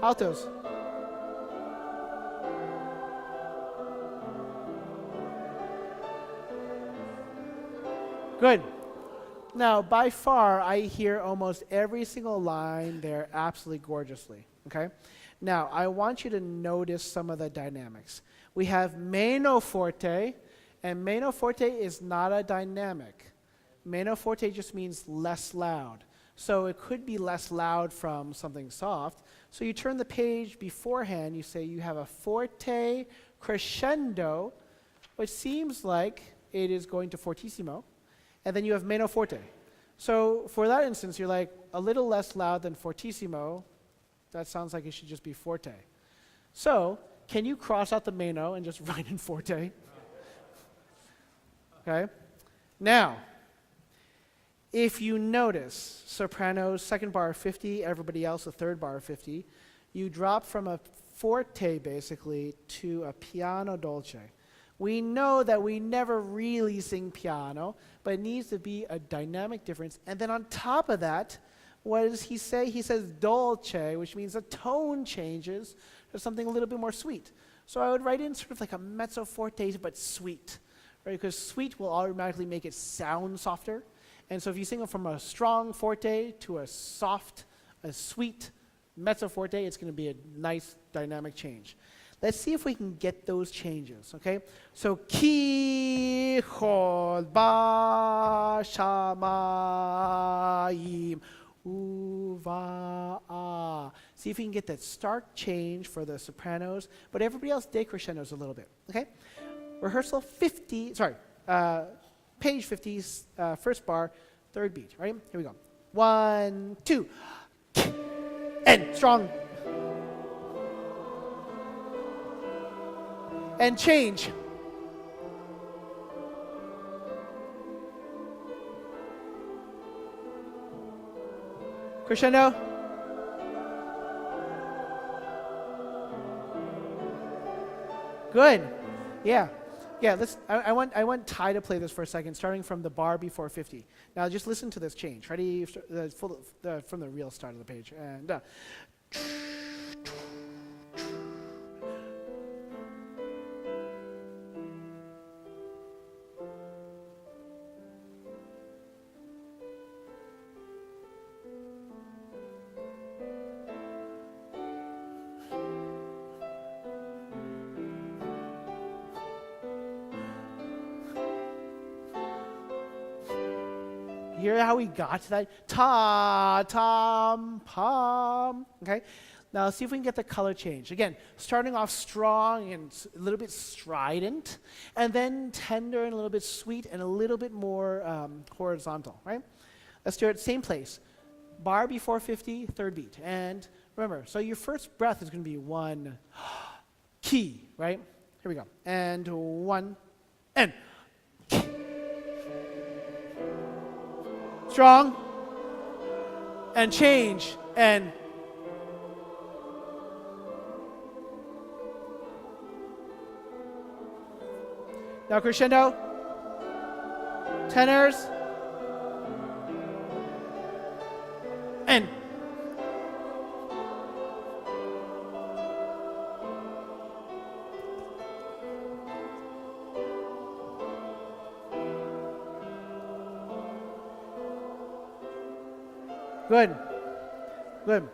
Altos. Good. Now, by far, I hear almost every single line there absolutely gorgeously, okay? Now, I want you to notice some of the dynamics. We have meno forte, and meno forte is not a dynamic. Meno forte just means less loud. So it could be less loud from something soft. So you turn the page beforehand, you say you have a forte crescendo, which seems like it is going to fortissimo. And then you have meno forte. So for that instance, you're like a little less loud than fortissimo. That sounds like it should just be forte. So can you cross out the meno and just write in forte? Okay. Now, if you notice, sopranos, 2nd bar 50, everybody else, the 3rd bar 50, you drop from a forte basically to a piano dolce. We know that we never really sing piano, but it needs to be a dynamic difference. And then on top of that, what does he say? He says dolce, which means the tone changes to something a little bit more sweet. So I would write in sort of like a mezzo forte, but sweet, right? Because sweet will automatically make it sound softer. And so if you sing it from a strong forte to a soft, a sweet mezzo forte, it's going to be a nice dynamic change. Let's see if we can get those changes, okay? So, ki, chol, ba, shama, yim, u, va, a. See if we can get that stark change for the sopranos, but everybody else decrescendos a little bit, okay? Rehearsal 50, page 50, 1st bar, 3rd beat, right? Here we go. 1, 2, and strong. And change. Crescendo. Good. Yeah. Yeah, I want Ty to play this for a second, starting from the bar before 50. Now just listen to this change. Ready? From the real start of the page. And hear how we got to that? Ta, tam, pam. Okay? Now let's see if we can get the color change. Again, starting off strong and a little bit strident, and then tender and a little bit sweet and a little bit more horizontal, right? Let's do it same place. Bar before 50, 3rd beat. And remember, so your first breath is going to be 1, key, right? Here we go. And 1, and strong, and change, and Now crescendo. Tenors. And. Good. Good.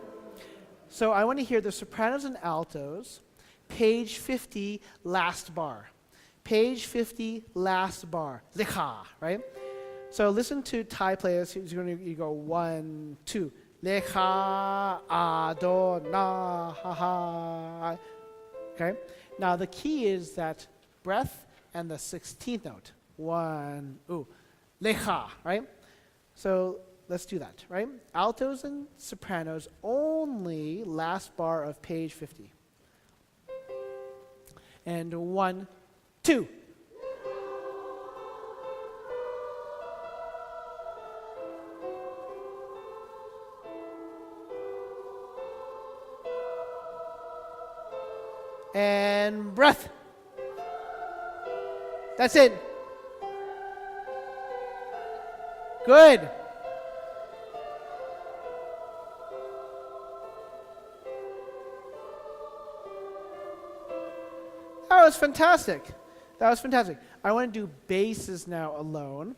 So I want to hear the sopranos and altos, page 50, last bar. Page 50, last bar. Lecha, right? So listen to Thai players. He's going to go 1, 2. Lecha Adonai. Okay? Now the key is that breath and the 16th note. 1, ooh. Lecha, right? So let's do that, right? Altos and sopranos only last bar of page 50. And 1, 2. And breath. That's it. Good. That was fantastic. That was fantastic. I want to do basses now alone.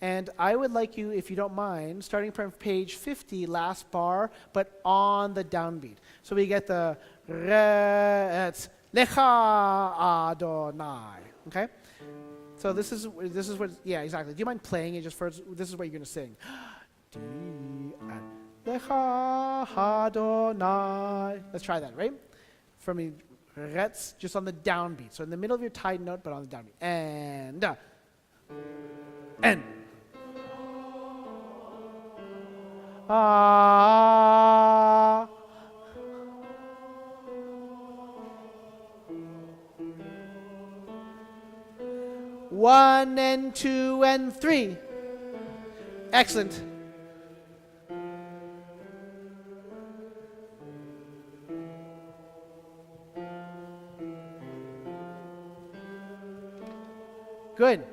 And I would like you, if you don't mind, starting from page 50, last bar, but on the downbeat. So we get the it's Lecha Adonai. Okay? So this is what, yeah, exactly. Do you mind playing it just first? This is what you're going to sing. Lecha Adonai. Let's try that, right? From me. Rets, just on the downbeat. So in the middle of your tight note, but on the downbeat. And. 1 and 2 and 3. Excellent. Good.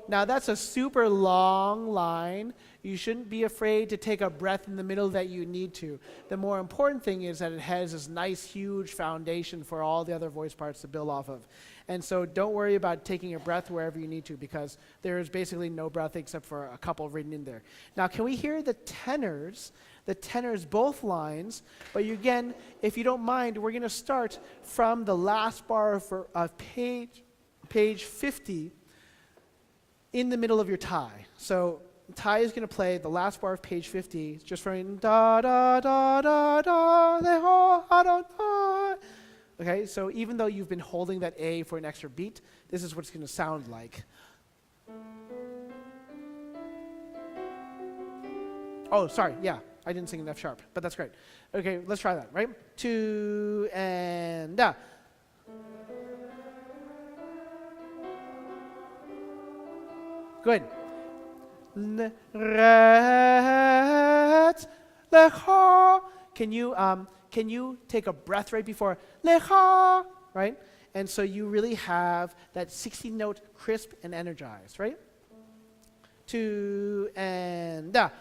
Now that's a super long line. You shouldn't be afraid to take a breath in the middle that you need to. The more important thing is that it has this nice, huge foundation for all the other voice parts to build off of. And so don't worry about taking a breath wherever you need to, because there is basically no breath except for a couple written in there. Now can we hear the tenors? The tenors, both lines. But you, again, if you don't mind, we're going to start from the last bar of page 50 in the middle of your tie. So tie is going to play the last bar of page 50, just from da da da da da da da da. Okay, so even though you've been holding that A for an extra beat, this is what it's going to sound like. Oh, sorry, yeah, I didn't sing enough sharp, but that's great. Okay, let's try that, right? 2 and da. Good. Can you take a breath right before lecha, right? And so you really have that 60-note crisp and energized, right? 2 and da.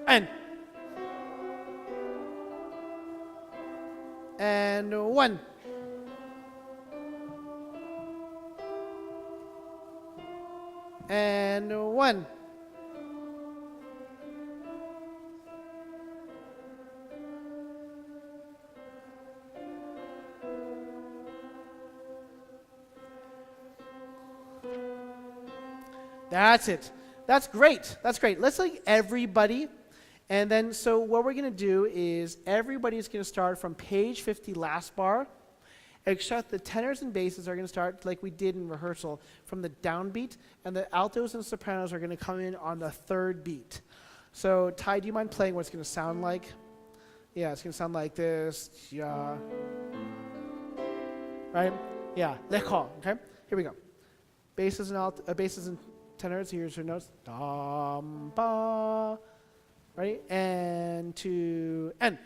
And 1. And 1. That's it. That's great. That's great. Let's like everybody. And then so what we're going to do is everybody's going to start from page 50 last bar. Except the tenors and basses are going to start like we did in rehearsal from the downbeat, and the altos and sopranos are going to come in on the third beat. So Ty, do you mind playing what it's going to sound like? Yeah, it's going to sound like this. Yeah. Right? Yeah. Lecha. Okay? Here we go. Basses and tenors. Here's your notes. Dam, ba. Right? And 2 and.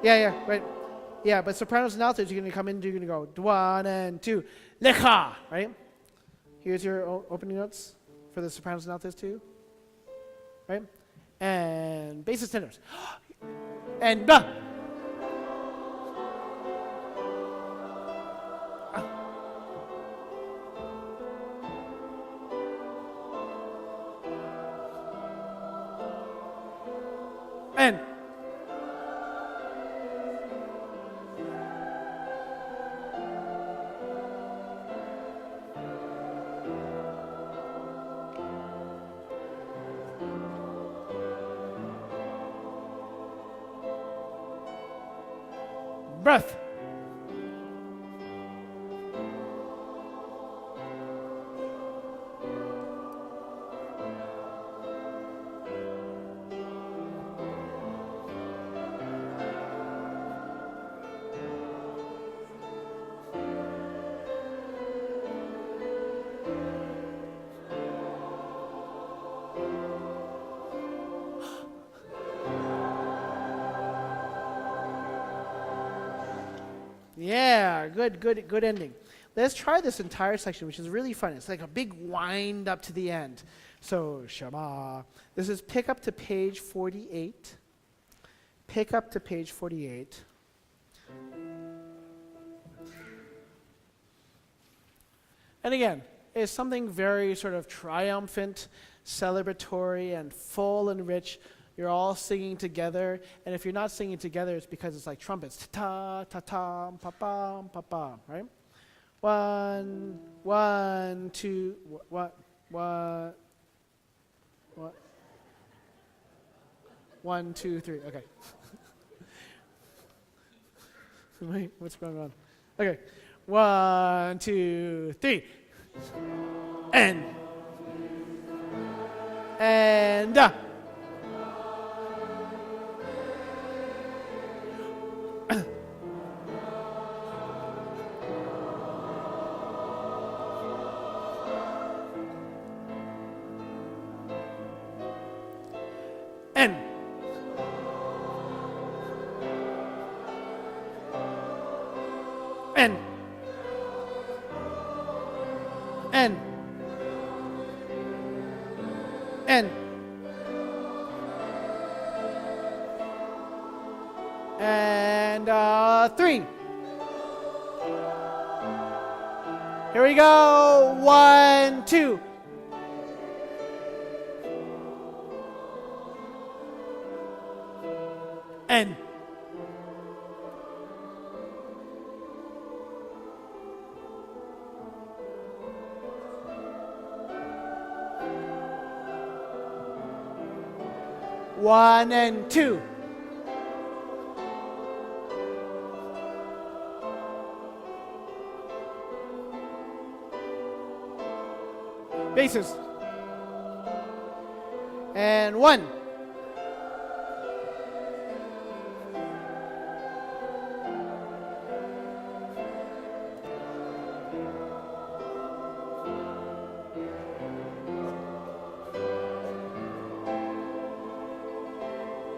Yeah, right. Yeah, but sopranos and altos, you're going to come in, you're going to go 1 and 2, lecha, right? Here's your opening notes for the sopranos and altos too, right? And basses, tenors, and blah. And breath. Yeah, good ending. Let's try this entire section, which is really fun. It's like a big wind up to the end. So, Shema. This is pick up to page 48. Pick up to page 48. And again, it's something very sort of triumphant, celebratory, and full and rich. You're all singing together, and if you're not singing together, it's because it's like trumpets. Ta ta ta pa pam pa pam, right? 1, 1, 2, what? 1, 2, 3. Okay. Wait, what's going on? Okay. 1, 2, 3. And and and and and and 3. Here we go. 1, 2. And one and 2. Basses. And 1.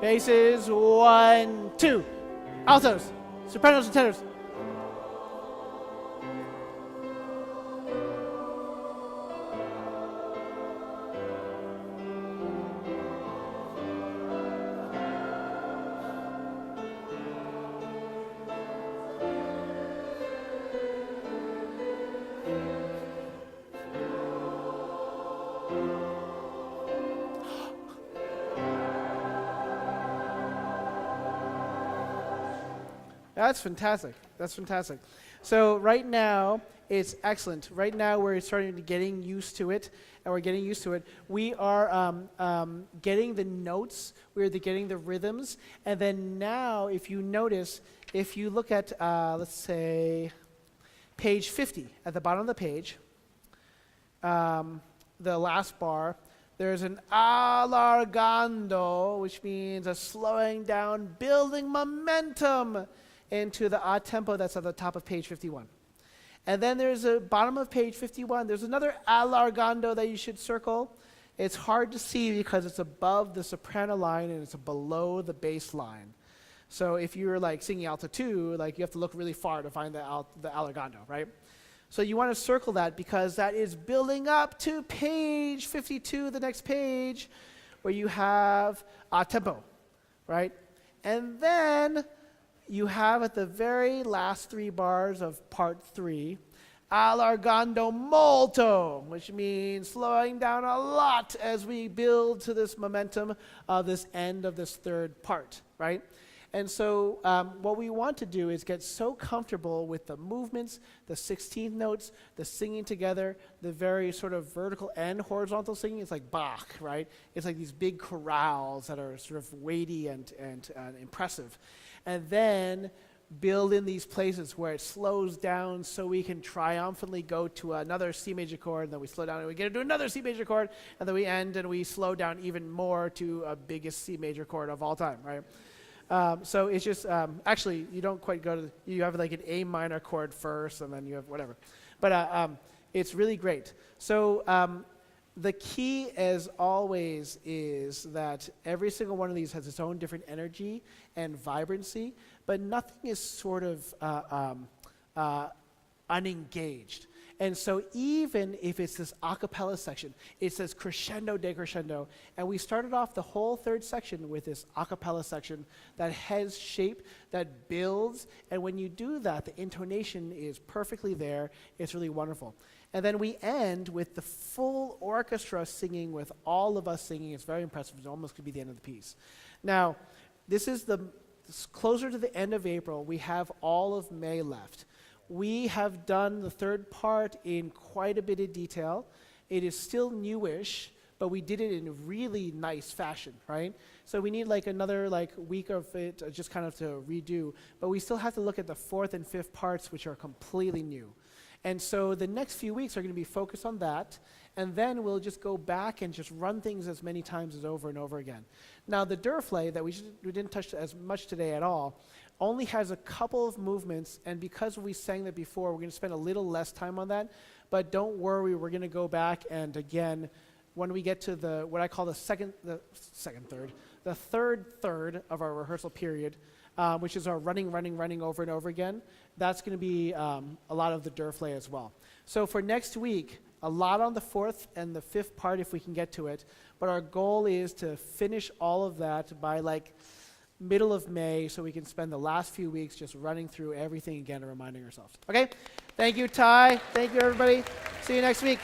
Basses, 1, 2. Altos, sopranos and tenors. That's fantastic. That's fantastic. So right now, it's excellent. Right now, we're starting to getting used to it, and we're getting used to it. We are getting the notes. We're getting the rhythms. And then now, if you notice, if you look at, let's say, page 50, at the bottom of the page, the last bar, there's an allargando, which means a slowing down, building momentum into the odd tempo that's at the top of page 51. And then there's a bottom of page 51, there's another allargando that you should circle. It's hard to see because it's above the soprano line and it's below the bass line. So if you're like singing alto 2, like you have to look really far to find the allegando, right? So you want to circle that because that is building up to page 52, the next page, where you have tempo, right? And then you have at the very last 3 bars of part 3, allargando molto, which means slowing down a lot as we build to this momentum of this end of this third part, right? And so what we want to do is get so comfortable with the movements, the 16th notes, the singing together, the very sort of vertical and horizontal singing. It's like Bach, right? It's like these big chorales that are sort of weighty and impressive. And then build in these places where it slows down so we can triumphantly go to another C major chord, and then we slow down and we get into another C major chord, and then we end and we slow down even more to a biggest C major chord of all time, right? So it's just, actually, you don't quite go to, you have like an A minor chord first, and then you have whatever. But it's really great. So the key, as always, is that every single one of these has its own different energy and vibrancy, but nothing is sort of unengaged. And so even if it's this a cappella section, it says crescendo, decrescendo, and we started off the whole third section with this a cappella section that has shape, that builds, and when you do that, the intonation is perfectly there. It's really wonderful. And then we end with the full orchestra singing, with all of us singing. It's very impressive. It almost could be the end of the piece. Now, this is closer to the end of April. We have all of May left. We have done the third part in quite a bit of detail. It is still newish, but we did it in a really nice fashion, right? So we need like another week of it just kind of to redo, but we still have to look at the 4th and 5th parts, which are completely new. And so the next few weeks are going to be focused on that, and then we'll just go back and just run things as many times as over and over again. Now the Durflay that we didn't touch as much today at all only has a couple of movements, and because we sang that before, we're going to spend a little less time on that. But don't worry, we're going to go back, and again, when we get to what I call the third third of our rehearsal period, which is our running over and over again, that's going to be a lot of the Durflay as well. So for next week, a lot on the 4th and the 5th part if we can get to it, but our goal is to finish all of that by middle of May, so we can spend the last few weeks just running through everything again and reminding ourselves. Okay? Thank you, Ty. Thank you, everybody. See you next week.